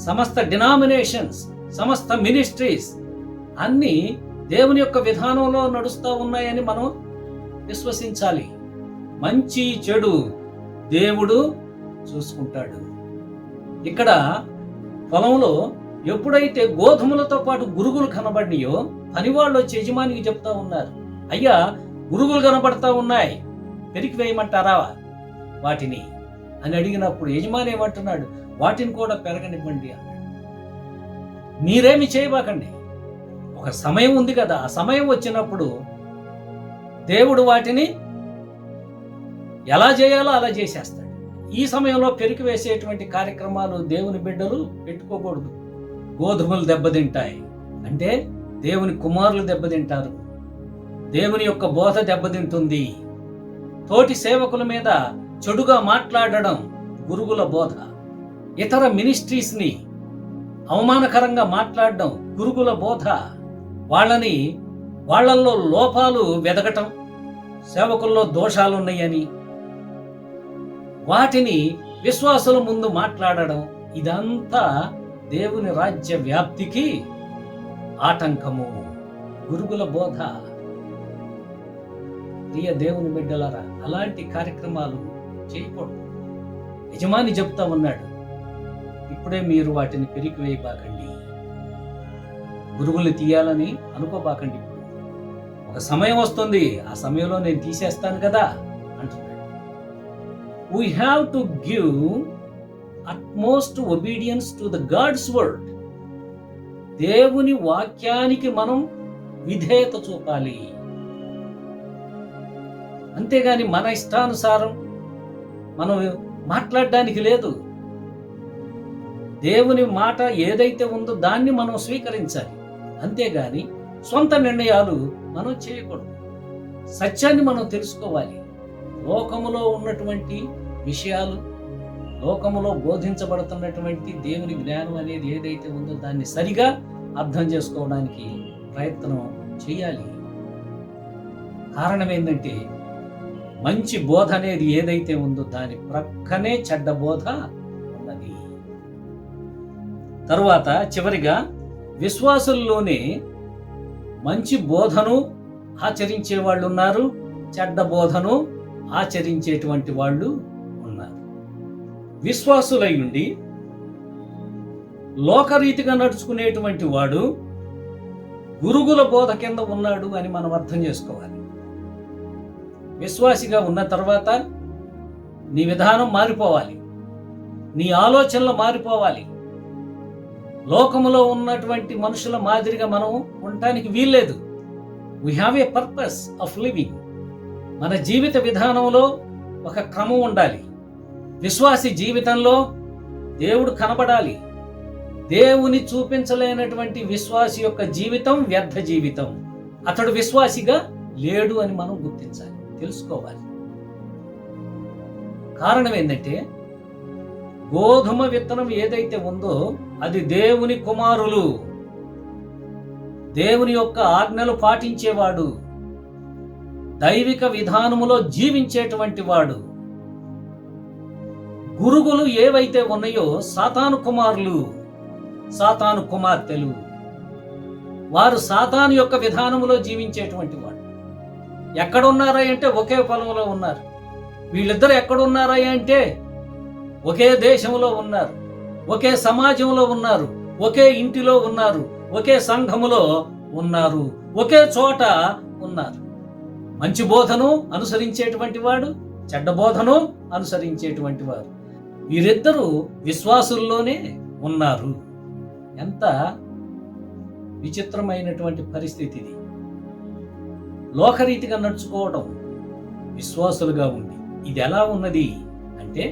సమస్త డినామినేషన్స్, సమస్త మినిస్ట్రీస్ అన్నీ దేవుని యొక్క విధానంలో నడుస్తూ ఉన్నాయని మనం విశ్వసించాలి. మంచి చెడు దేవుడు చూసుకుంటాడు. ఇక్కడ పొలంలో ఎప్పుడైతే గోధుమలతో పాటు గురుగులు కనబడినాయో పనివాళ్ళు వచ్చి యజమానికి చెప్తా ఉన్నారు, అయ్యా గురుగులు కనబడతా ఉన్నాయి, పెరికి వేయమంటారా వాటిని అని అడిగినప్పుడు యజమాని ఏమంటున్నాడు, వాటిని కూడా పెరగనివ్వండి అన్నాడు. మీరేమి చేయబాకండి, ఒక సమయం ఉంది కదా, ఆ సమయం వచ్చినప్పుడు దేవుడు వాటిని ఎలా చేయాలో అలా చేసేస్తాడు. ఈ సమయంలో పెరికి వేసేటువంటి కార్యక్రమాలు దేవుని బిడ్డలు పెట్టుకోకూడదు. గోధుమలు దెబ్బతింటాయి అంటే దేవుని కుమారులు దెబ్బతింటారు, దేవుని యొక్క బోధ దెబ్బతింటుంది. తోటి సేవకుల మీద చెడుగా మాట్లాడడం గురుగుల బోధ, ఇతర మినిస్ట్రీస్ ని అవమానకరంగా మాట్లాడడం గురుగుల బోధ, వాళ్ళల్లో లోపాలు వెదకటం, సేవకుల్లో దోషాలున్నాయని వాటిని విశ్వాసుల ముందు మాట్లాడడం, ఇదంతా దేవుని రాజ్య వ్యాప్తికి ఆటంకము, గురుగుల బోధ. ప్రియ దేవుని బిడ్డలారా, అలాంటి కార్యక్రమాలు చేయకూడదు. యజమాని చెప్తా ఉన్నాడు, ఇప్పుడే మీరు వాటిని పెరికి వేయబాకండి, గురుగులు తీయాలని అనుకోబాకండి. ఒక సమయం వస్తుంది, ఆ సమయంలో నేను తీసేస్తాను కదా అంటున్నాడు. We have to give utmost obedience to the God's word. దేవుని వాక్యానికి మనం విధేయత చూపాలి. అంతేగాని మన ఇష్టానుసారం మనం మాట్లాడడానికి లేదు. దేవుని మాట ఏదైతే ఉందో దాన్ని మనం స్వీకరించాలి, అంతేగాని సొంత నిర్ణయాలు మనం చేయకూడదు. సత్యాన్ని మనం తెలుసుకోవాలి. లోకములో ఉన్నటువంటి విషయాలు, లోకములో బోధించబడుతున్నటువంటి దేవుని జ్ఞానం అనేది ఏదైతే ఉందో దాన్ని సరిగా అర్థం చేసుకోవడానికి ప్రయత్నం చేయాలి. కారణం ఏంటంటే మంచి బోధ అనేది ఏదైతే ఉందో దాని ప్రక్కనే చెడ్డ బోధ ఉన్నది. తరువాత చివరిగా విశ్వాసుల్లోనే మంచి బోధను ఆచరించే వాళ్ళు ఉన్నారు, చెడ్డ బోధను ఆచరించేటువంటి వాళ్ళు ఉన్నారు. విశ్వాసులై ఉండి లోకరీతిగా నడుచుకునేటువంటి వాడు గురుగుల బోధ కింద ఉన్నాడు అని మనం అర్థం చేసుకోవాలి. విశ్వాసిగా ఉన్న తర్వాత నీ విధానం మారిపోవాలి, నీ ఆలోచనలు మారిపోవాలి. లోకములో ఉన్నటువంటి మనుషుల మాదిరిగా మనం ఉండటానికి వీల్లేదు. We have a purpose of living. మన జీవిత విధానంలో ఒక క్రమం ఉండాలి. విశ్వాసి జీవితంలో దేవుడు కనబడాలి. దేవుని చూపించలేనటువంటి విశ్వాసి యొక్క జీవితం వ్యర్థ జీవితం. అతడు విశ్వాసిగా లేడు అని మనం గుర్తించాలి, తెలుసుకోవాలి. కారణం ఏంటంటే గోధుమ విత్తనం ఏదైతే ఉందో అది దేవుని కుమారులు, దేవుని యొక్క ఆజ్ఞలు పాటించేవాడు, దైవిక విధానములో జీవించేటువంటి వాడు. గురుగులు ఏవైతే ఉన్నాయో సాతాను కుమారులు, సాతాను కుమార్తెలు, వారు సాతాను యొక్క విధానములో జీవించేటువంటి వాడు. ఎక్కడున్నారా అంటే ఒకే పొలంలో ఉన్నారు. వీళ్ళిద్దరు ఎక్కడున్నారా అంటే ఒకే దేశంలో ఉన్నారు, ఒకే సమాజంలో ఉన్నారు, ఒకే ఇంటిలో ఉన్నారు, ఒకే సంఘములో ఉన్నారు, ఒకే చోట ఉన్నారు. మంచి బోధను అనుసరించేటువంటి వాడు, చెడ్డ బోధను అనుసరించేటువంటి వారు, వీరిద్దరూ విశ్వాసుల్లోనే ఉన్నారు. ఎంత విచిత్రమైనటువంటి పరిస్థితి ఇది. లోకరీతిగా నడుచుకోవడం, విశ్వాసులుగా ఉండి ఇది ఎలా ఉన్నది అంటే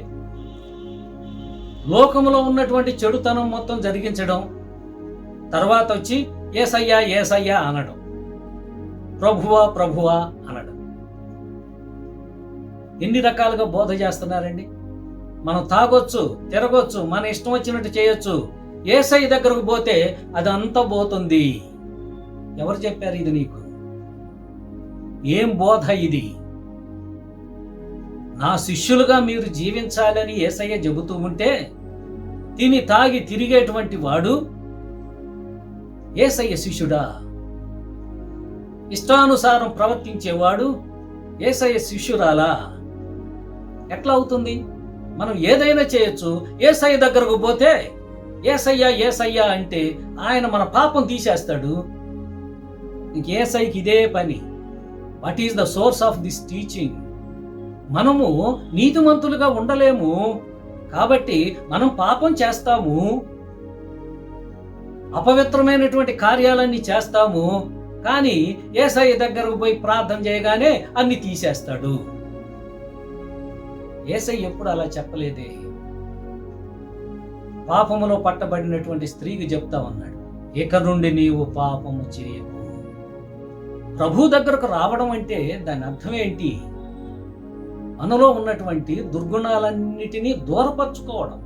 లోకములో ఉన్నటువంటి చెడుతనం మొత్తం జరిగించడం, తర్వాత వచ్చి యేసయ్యా యేసయ్యా అనడం, ప్రభువా ప్రభువా అనడం. ఎన్ని రకాలుగా బోధ చేస్తున్నారండి. మనం తాగొచ్చు, తిరగొచ్చు, మన ఇష్టం వచ్చినట్టు చేయొచ్చు. యేసయ్య దగ్గరకు పోతే అదంతా పోతుంది. ఎవరు చెప్పారు ఇది నీకు? ఏం బోధ ఇది? నా శిష్యులుగా మీరు జీవించాలని యేసయ్య చెబుతూ ఉంటే తిని తాగి తిరిగేటువంటి వాడు యేసయ్య శిష్యుడా? ఇష్టానుసారం ప్రవర్తించేవాడు యేసయ్య శిష్యురాలా? ఎట్లా అవుతుంది? మనం ఏదైనా చేయొచ్చు. యేసయ్య దగ్గరకు పోతే యేసయ్య యేసయ్య అంటే ఆయన మన పాపం తీసేస్తాడు. యేసయ్యకి ఇదే పని. What is the source of this teaching? మనము నీతిమంతులుగా ఉండలేము కాబట్టి మనం పాపం చేస్తాము, అపవిత్రమైనటువంటి కార్యాలన్నీ చేస్తాము. కానీ యేసయ్య దగ్గరకు పోయి ప్రార్థన చేయగానే అన్ని తీసేస్తాడు. యేసయ్య ఎప్పుడు అలా చెప్పలేదే. పాపములో పట్టబడినటువంటి స్త్రీకి చెప్తా ఉన్నాడు, ఇక నుండి నీవు పాపము చేయకు. ప్రభు దగ్గరకు రావడం అంటే దాని అర్థం ఏంటి? మనలో ఉన్నటువంటి దుర్గుణాలన్నిటినీ దూరపరచుకోవడం.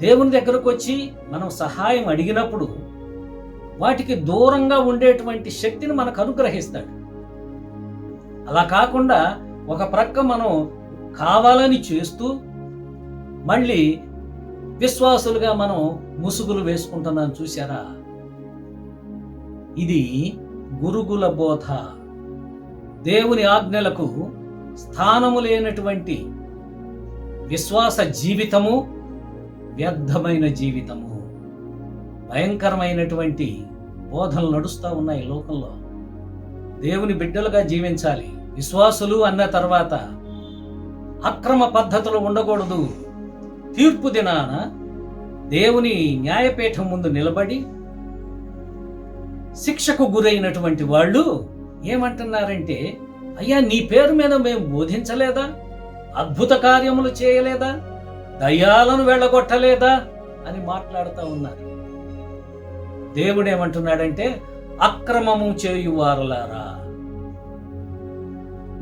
దేవుని దగ్గరకు వచ్చి మనం సహాయం అడిగినప్పుడు వాటికి దూరంగా ఉండేటువంటి శక్తిని మనకు అనుగ్రహిస్తాడు. అలా కాకుండా ఒక ప్రక్క మనం కావాలని చేస్తూ మళ్ళీ విశ్వాసులుగా మనం ముసుగులు వేసుకుంటున్నాం. చూశారా? ఇది గురుగుల బోధ. దేవుని ఆజ్ఞలకు స్థానము లేనటువంటి విశ్వాస జీవితము వ్యర్థమైన జీవితము. భయంకరమైనటువంటి బోధనలు నడుస్తూ ఉన్నాయి లోకంలో. దేవుని బిడ్డలుగా జీవించాలి. విశ్వాసులు అన్న తర్వాత అక్రమ పద్ధతులు ఉండకూడదు. తీర్పు దినాన దేవుని న్యాయపీఠం ముందు నిలబడి శిక్షకు గురైనటువంటి వాళ్ళు ఏమంటున్నారంటే, అయ్యా నీ పేరు మీద మేము బోధించలేదా? అద్భుత కార్యములు చేయలేదా? దయ్యాలను వెళ్ళగొట్టలేదా అని మాట్లాడుతూ ఉన్నారు. దేవుడు ఏమంటున్నాడంటే, అక్రమము చేయువారులారా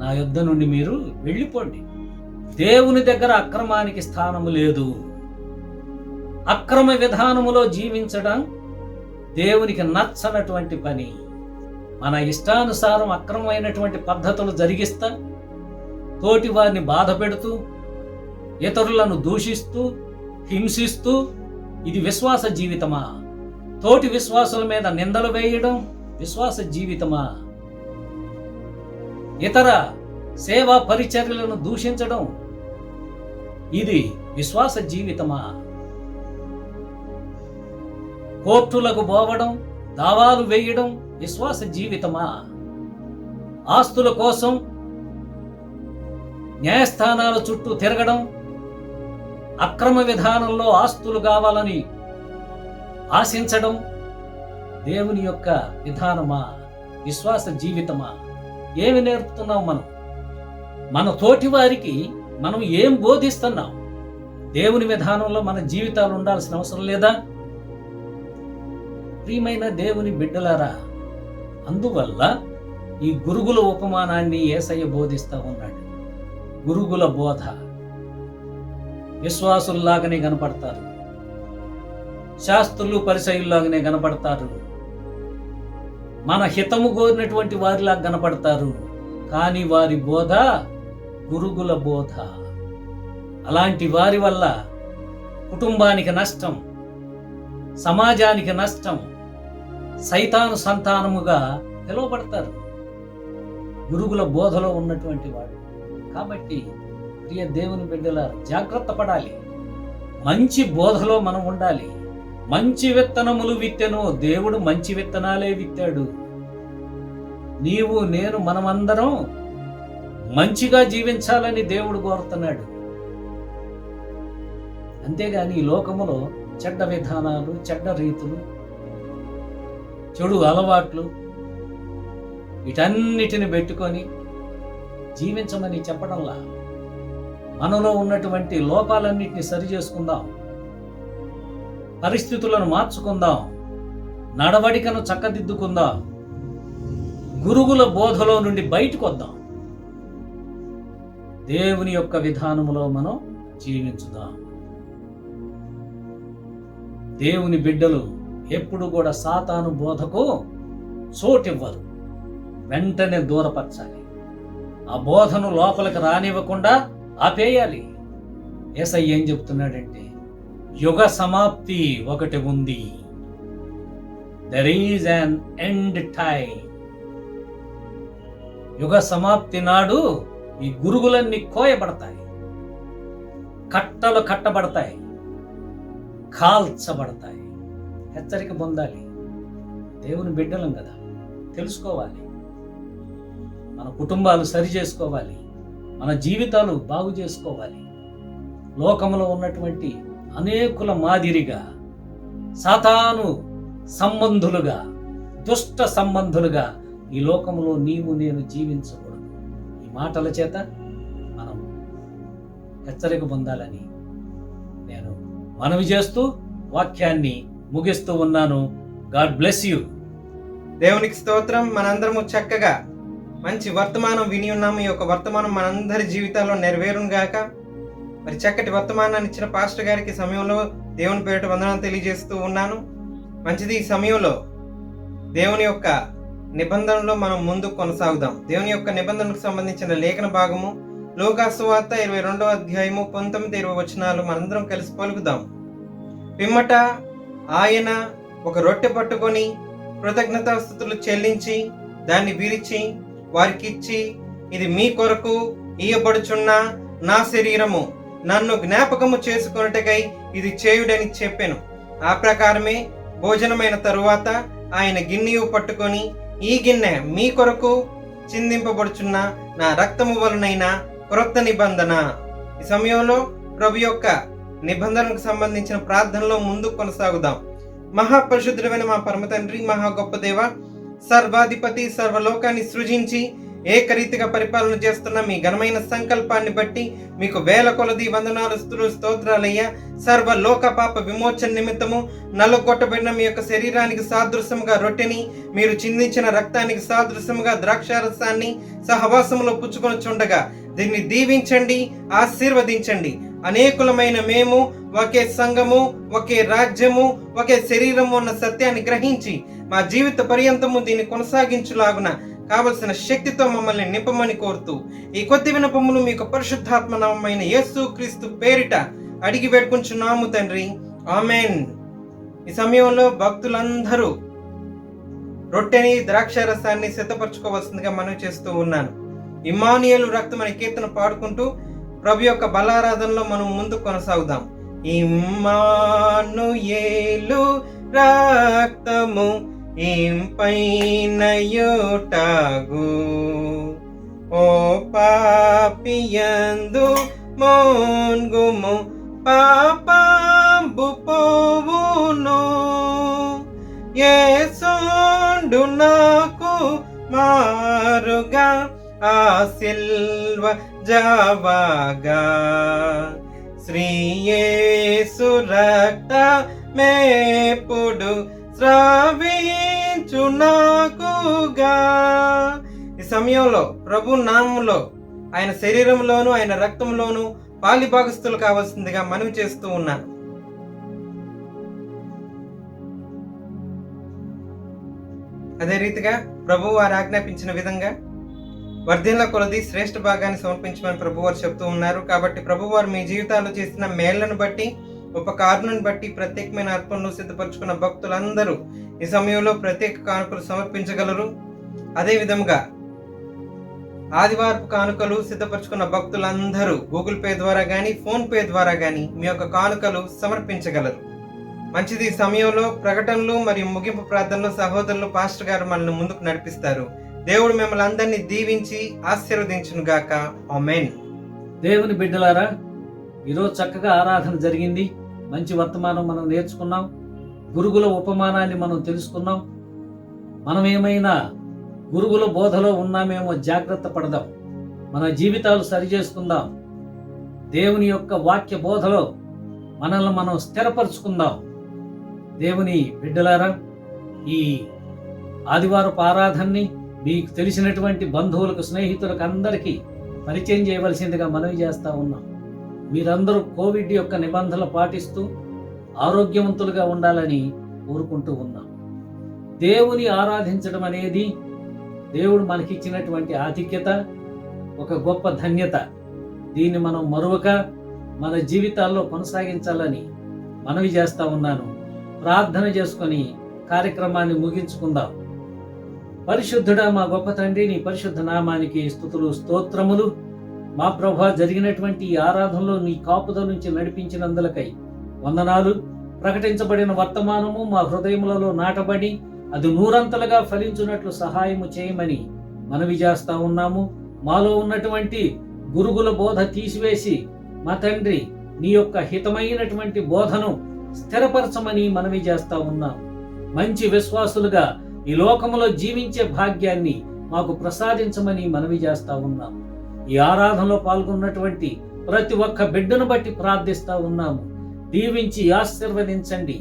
నా యొద్ద నుండి మీరు వెళ్ళిపోండి. దేవుని దగ్గర అక్రమానికి స్థానము లేదు. అక్రమ విధానములో జీవించడం దేవునికి నచ్చనటువంటి పని. మన ఇష్టానుసారం అక్రమమైనటువంటి పద్ధతులు జరిగిస్తా, తోటి వారిని బాధ పెడుతూ, ఇతరులను దూషిస్తూ, హింసిస్తూ, ఇది విశ్వాస జీవితమా? తోటి విశ్వాసుల మీద నిందలు వేయడం విశ్వాస జీవితమా? ఇతర సేవా పరిచర్యలను దూషించడం ఇది విశ్వాస జీవితమా? కోర్టులకు పోవడం, దావాలు వేయడం విశ్వాస జీవితమా? ఆస్తుల కోసం న్యాయస్థానాల చుట్టూ తిరగడం, అక్రమ విధానంలో ఆస్తులు కావాలని ఆశించడం దేవుని యొక్క విధానమా? విశ్వాస జీవితమా? ఏమి నేర్పుతున్నాం మనం? మన తోటి వారికి మనం ఏం బోధిస్తున్నాం? దేవుని విధానంలో మన జీవితాలు ఉండాల్సిన అవసరం లేదా? ప్రియమైన దేవుని బిడ్డలారా, అందువల్ల ఈ గురుగుల ఉపమానాన్ని యేసయ్య బోధిస్తూ ఉన్నాడు. గురుగుల బోధ. విశ్వాసుల్లాగానే కనపడతారు, శాస్త్రులు పరిసయ్యుల్లాగానే కనపడతారు, మన హితము కోరినటువంటి వారిలా కనపడతారు. కానీ వారి బోధ గురుగుల బోధ. అలాంటి వారి వల్ల కుటుంబానికి నష్టం, సమాజానికి నష్టం, సైతాను సంతానముగా పిలువబడతారు గురుగుల బోధలో ఉన్నటువంటి వాడు. కాబట్టి ప్రియ దేవుని బిడ్డలారా, జాగ్రత్త పడాలి. మంచి బోధలో మనం ఉండాలి. మంచి విత్తనములు విత్తెను. దేవుడు మంచి విత్తనాలే విత్తాడు. నీవు నేను మనమందరం మంచిగా జీవించాలని దేవుడు కోరుతున్నాడు. అంతేగాని ఈ లోకములో చెడ్డ విధానాలు, చెడ్డ రీతులు, చెడు అలవాట్లు వీటన్నిటిని పెట్టుకొని జీవించమని చెప్పడంలా. మనలో ఉన్నటువంటి లోపాలన్నిటిని సరి చేసుకుందాం, పరిస్థితులను మార్చుకుందాం, నడవడికను చక్కదిద్దుకుందాం, గురుగుల బోధలో నుండి బయటకు వద్దాం, దేవుని యొక్క విధానములో మనం జీవించుదాం. దేవుని బిడ్డలు ఎప్పుడు కూడా సాతాను బోధకు చోటివ్వరు, వెంటనే దూరపరచాలి. ఆ బోధను లోపలికి రానివ్వకుండా ఆపేయాలి. యేసయ్య ఏం చెప్తున్నాడంటే, యుగ సమాప్తి ఒకటి ఉంది. There is an end time. యుగ సమాప్తి నాడు ఈ గురుగులన్నీ కోయబడతాయి, కట్టలు కట్టబడతాయి, కాల్చబడతాయి. హెచ్చరిక పొందాలి. దేవుని బిడ్డలం కదా, తెలుసుకోవాలి. మన కుటుంబాలు సరి చేసుకోవాలి, మన జీవితాలు బాగు చేసుకోవాలి. లోకంలో ఉన్నటువంటి అనేకుల మాదిరిగా సాతాను సంబంధులుగా, దుష్ట సంబంధులుగా ఈ లోకంలో నీవు నేను జీవించకూడదు. ఈ మాటల చేత మనం హెచ్చరిక పొందాలని నేను మనవి చేస్తూ వాక్యాన్ని ముగిస్తూ ఉన్నాను. God bless you. దేవునికి స్తోత్రం. మనందరము చక్కగా మంచి వర్తమానం విని ఉన్నాము. ఈ యొక్క వర్తమానం మనందరి జీవితాల్లో నెరవేరును గాక. మరి చక్కటి వర్తమానాన్ని ఇచ్చిన పాస్టర్ గారికి సమయంలో దేవుని పేరిట వందనాలు తెలియజేస్తూ ఉన్నాను. మంచిది. ఈ సమయంలో దేవుని యొక్క నిబంధనలో మనం ముందు కొనసాగుదాం. దేవుని యొక్క నిబంధనకు సంబంధించిన లేఖన భాగము లూకా సువార్త 22వ అధ్యాయము 19-20 వచనాలు మనందరం కలిసి పలుకుదాం. పిమ్మట ఆయన ఒక రొట్టె పట్టుకొని కృతజ్ఞతాస్తుతులు చెల్లించి దాన్ని విరిచి వారికిచ్చి, ఇది మీ కొరకు ఇయ్యబడుచున్న నా శరీరము, నన్ను జ్ఞాపకము చేసుకొనుటకై ఇది చేయుడని చెప్పెను. ఆ ప్రకారమే భోజనమైన తరువాత ఆయన గిన్నెయు పట్టుకొని, ఈ గిన్నె మీ కొరకు చిందింపబడుచున్న నా రక్తము వలనైన క్రొత్త నిబంధన. ఈ సమయంలో ప్రభు యొక్క నిబంధనకు సంబంధించిన ప్రార్థనలో ముందు కొనసాగుదాం. మహాపరిశుద్ధుడైన మా పరమ తండ్రి, మహా గొప్ప దేవ, సర్వాధిపతి, సర్వలోకాన్ని సృజించి ఏకరీతిగా పరిపాలన చేస్తున్న మీ ఘనమైన సంకల్పాన్ని బట్టి మీకు వేల కొలది వందనాలు, స్తుతులు, స్తోత్రాలయ్యా. సర్వలోక పాప విమోచన నిమిత్తము నలుగొట్టబడిన మీ యొక్క శరీరానికి సాదృశ్యముగా రొట్టెని, మీరు చిందించిన రక్తానికి సాదృశ్యముగా ద్రాక్షారసాన్ని సహవాసములో పుచ్చుకొని చుండగా దీన్ని దీవించండి, ఆశీర్వదించండి. అనేకులమైన మేము ఒకే సంఘము, ఒకే రాజ్యము, ఒకే శరీరము అన్న సత్యాన్ని గ్రహించి మా జీవిత పర్యంతము దీన్ని కొనసాగించులాగున కావలసిన శక్తితో మమ్మల్ని నింపమని కోరుతూ ఈ కొద్ది వినపములు మీకు పరిశుద్ధాత్మ నామమైన యేసు క్రీస్తు పేరిట అడిగి వేడుకుంటున్నాము తండ్రి, ఆమెన్. ఈ సమయంలో భక్తులందరూ రొట్టెని, ద్రాక్షారసాన్ని సిద్ధపరచుకోవాల్సిందిగా మనవి చేస్తూ ఉన్నాను. ఇమ్మానుయేలు రక్తం అనే కీర్తన పాడుకుంటూ ప్రభు యొక్క బలారాధనలో మనం ముందు కొనసాగుదాం. ఇమ్మానుయేలు రక్తము ఇంపైనయుటగు, ఓ పాపియందు మోన్గుము పాపంబు పోవును, యేసుండు నాకు మారుగా ఆ సిల్వ జావాగా, శ్రీ యేసు రక్తమేపుడు స్రవించునాకుగా. ఈ సమయంలో ప్రభు నామములో, ఆయన శరీరంలోను ఆయన రక్తంలోను పాలిభాగస్తులు కావాల్సిందిగా మనవి చేస్తూ ఉన్నాను. అదే రీతిగా ప్రభు వారు ఆజ్ఞాపించిన విధంగా వర్ధిల్ల కొలది శ్రేష్ఠ భాగాన్ని సమర్పించమని ప్రభువారు చెప్తూ ఉన్నారు. కాబట్టి ప్రభువారు మీ జీవితాల్లో చేసిన మేళ్లను బట్టి, ఉపకారణను బట్టి ప్రత్యేకమైన అర్పణలు సిద్ధపరచుకున్న భక్తులందరూ ఈ సమయంలో ప్రత్యేక కానుకలు సమర్పించగలరు. అదే విధముగా ఆదివారపు కానుకలు సిద్ధపరచుకున్న భక్తులందరూ గూగుల్ పే ద్వారా గానీ, ఫోన్ పే ద్వారా గానీ మీ యొక్క కానుకలు సమర్పించగలరు. మంచిది. ఈ సమయంలో ప్రకటనలు మరియు ముగింపు ప్రార్థనలు సహోదరులు పాస్టర్ గారు మనల్ని ముందుకు నడిపిస్తారు. దేవుడు మిమ్మల్ని అందరినీ దీవించి ఆశీర్వదించును గాక. ఆమేన్. దేవుని బిడ్డలారా, ఈరోజు చక్కగా ఆరాధన జరిగింది. మంచి వర్తమానం మనం నేర్చుకున్నాం. గురుగుల ఉపమానాన్ని మనం తెలుసుకున్నాం. మనం ఏమైనా గురుగుల బోధలో ఉన్నామేమో జాగ్రత్త పడదాం. మన జీవితాలు సరి చేసుకుందాం. దేవుని యొక్క వాక్య బోధలో మనల్ని మనం స్థిరపరచుకుందాం. దేవుని బిడ్డలారా, ఈ ఆదివారపు ఆరాధనని మీకు తెలిసినటువంటి బంధువులకు, స్నేహితులకు అందరికీ పరిచయం చేయవలసిందిగా మనవి చేస్తా ఉన్నాం. మీరందరూ కోవిడ్ యొక్క నిబంధనలు పాటిస్తూ ఆరోగ్యవంతులుగా ఉండాలని కోరుకుంటూ ఉన్నాం. దేవుని ఆరాధించడం అనేది దేవుడు మనకిచ్చినటువంటి ఆధిక్యత, ఒక గొప్ప ధన్యత. దీన్ని మనం మరొక మన జీవితాల్లో కొనసాగించాలని మనవి చేస్తా ఉన్నాను. ప్రార్థన చేసుకొని కార్యక్రమాన్ని ముగించుకుందాం. పరిశుద్ధుడా మా గొప్ప తండ్రి, నీ పరిశుద్ధ నామానికి స్తుతులు స్తోత్రములు. మా ప్రభా, జరిగినటువంటి ఈ ఆరాధనలో నీ కాపుదల నుంచి నడిపించినందులకై వందనాలు. ప్రకటించబడిన వర్తమానము మా హృదయములలో నాటబడి అది నూరంతలుగా ఫలించున్నట్లు సహాయము చేయమని మనవి చేస్తా ఉన్నాము. మాలో ఉన్నటువంటి గురుగుల బోధ తీసివేసి మా తండ్రి నీ యొక్క హితమైనటువంటి బోధను స్థిరపరచమని మనవి చేస్తా ఉన్నాము. మంచి విశ్వాసులుగా ఈ లోకములో జీవించే భాగ్యాన్ని మాకు ప్రసాదించమని మనవి చేస్తా ఉన్నాము. ఈ ఆరాధనలో పాల్గొన్నటువంటి ప్రతి ఒక్క బిడ్డను బట్టి ప్రార్థిస్తా ఉన్నాము. దీవించి ఆశీర్వదించండి.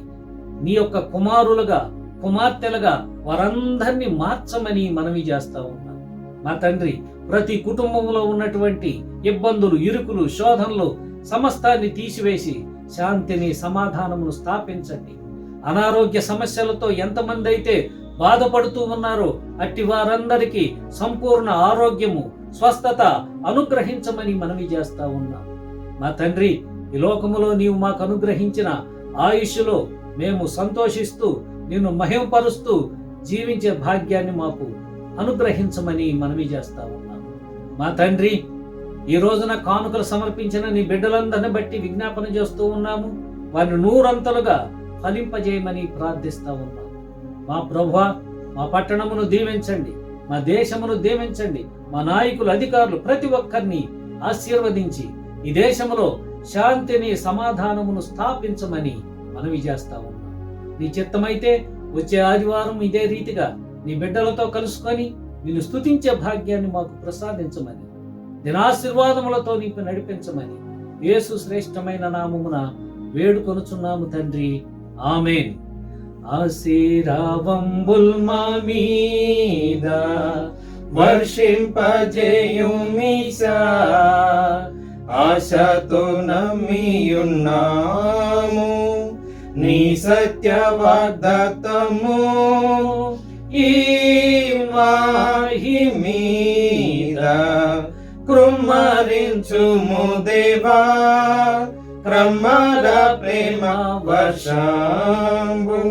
నీ యొక్క కుమారులుగా కుమార్తెలుగా వారందరినీ మార్చమని మనవి చేస్తా ఉన్నాము. మా తండ్రి, ప్రతి కుటుంబంలో ఉన్నటువంటి ఇబ్బందులు, ఇరుకులు, శోధనలు సమస్తాన్ని తీసివేసి శాంతిని, సమాధానమును స్థాపించండి. అనారోగ్య సమస్యలతో ఎంతమంది అయితే బాధపడుతూ ఉన్నారో అట్టి వారందరికీ సంపూర్ణ ఆరోగ్యము, స్వస్థత అనుగ్రహించమని మనవి చేస్తా ఉన్నాం. మా తండ్రి, ఈ లోకములో నీవు మాకు అనుగ్రహించిన ఆయుష్లో మేము సంతోషిస్తూ నిన్ను మహిమపరుస్తూ జీవించే భాగ్యాన్ని మాకు అనుగ్రహించమని మనవి చేస్తా ఉన్నాం. మా తండ్రి, ఈ రోజున కానుకలు సమర్పించిన నీ బిడ్డలందరిని బట్టి విజ్ఞాపన చేస్తూ ఉన్నాము. వారిని నూరంతలుగా ఫలింపజేయమని ప్రార్థిస్తా ఉన్నాం. మా ప్రభువా, మా పట్టణమును దీవించండి, మా దేశమును దీవించండి. మా నాయకులు, అధికారులు ప్రతి ఒక్కరిని ఆశీర్వదించి ఈ దేశంలో శాంతిని, సమాధానమును స్థాపించమని మనవి చేస్తా ఉన్నాం. నీ చిత్తమైతే వచ్చే ఆదివారం ఇదే రీతిగా నీ బిడ్డలతో కలుసుకొని నిన్ను స్తుతించే భాగ్యాన్ని మాకు ప్రసాదించమని, దినాశీర్వాదములతో నీకు నడిపించమని యేసు శ్రేష్టమైన నామమున వేడుకొనుచున్నాము తండ్రి. ఆమేన్. ఆశీర్వాదంబుల్ మా మీద వర్షింపజేయుమీసా, ఆశతో నమ్మియున్నాము నీ సత్య వాగ్దానము. ఈ వాహి మీద కృమ్మరించుము దేవా, క్రమర ప్రేమ వర్షంబు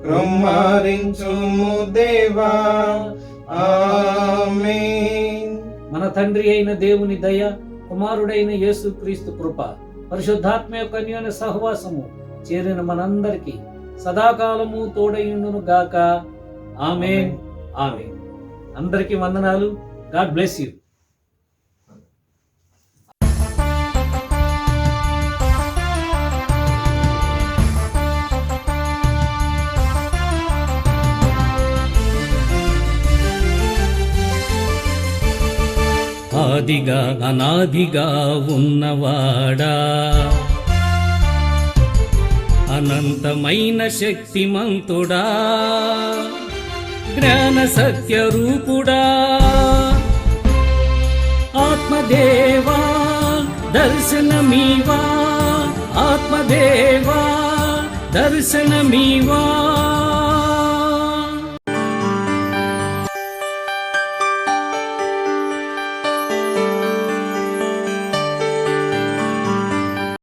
కృమ్మరించుము దేవా. ఆమేన్. మన తండ్రి అయిన దేవుని దయ, కుమారుడైన యేసుక్రీస్తు కృప, పరిశుద్ధాత్మ యొక్క అన్యోన్య సహవాసము చేరిన మనందరికీ సదాకాలము తోడయుండును గాక. ఆమేన్. ఆమేన్. అందరికీ వందనాలు. God bless you. ఆదిగా అనాదిగా ఉన్నవాడా, అనంతమైన శక్తిమంతుడా, జ్ఞాన సత్య రూపుడా, ఆత్మదేవా దర్శనమీవా, ఆత్మదేవా దర్శనమీవా.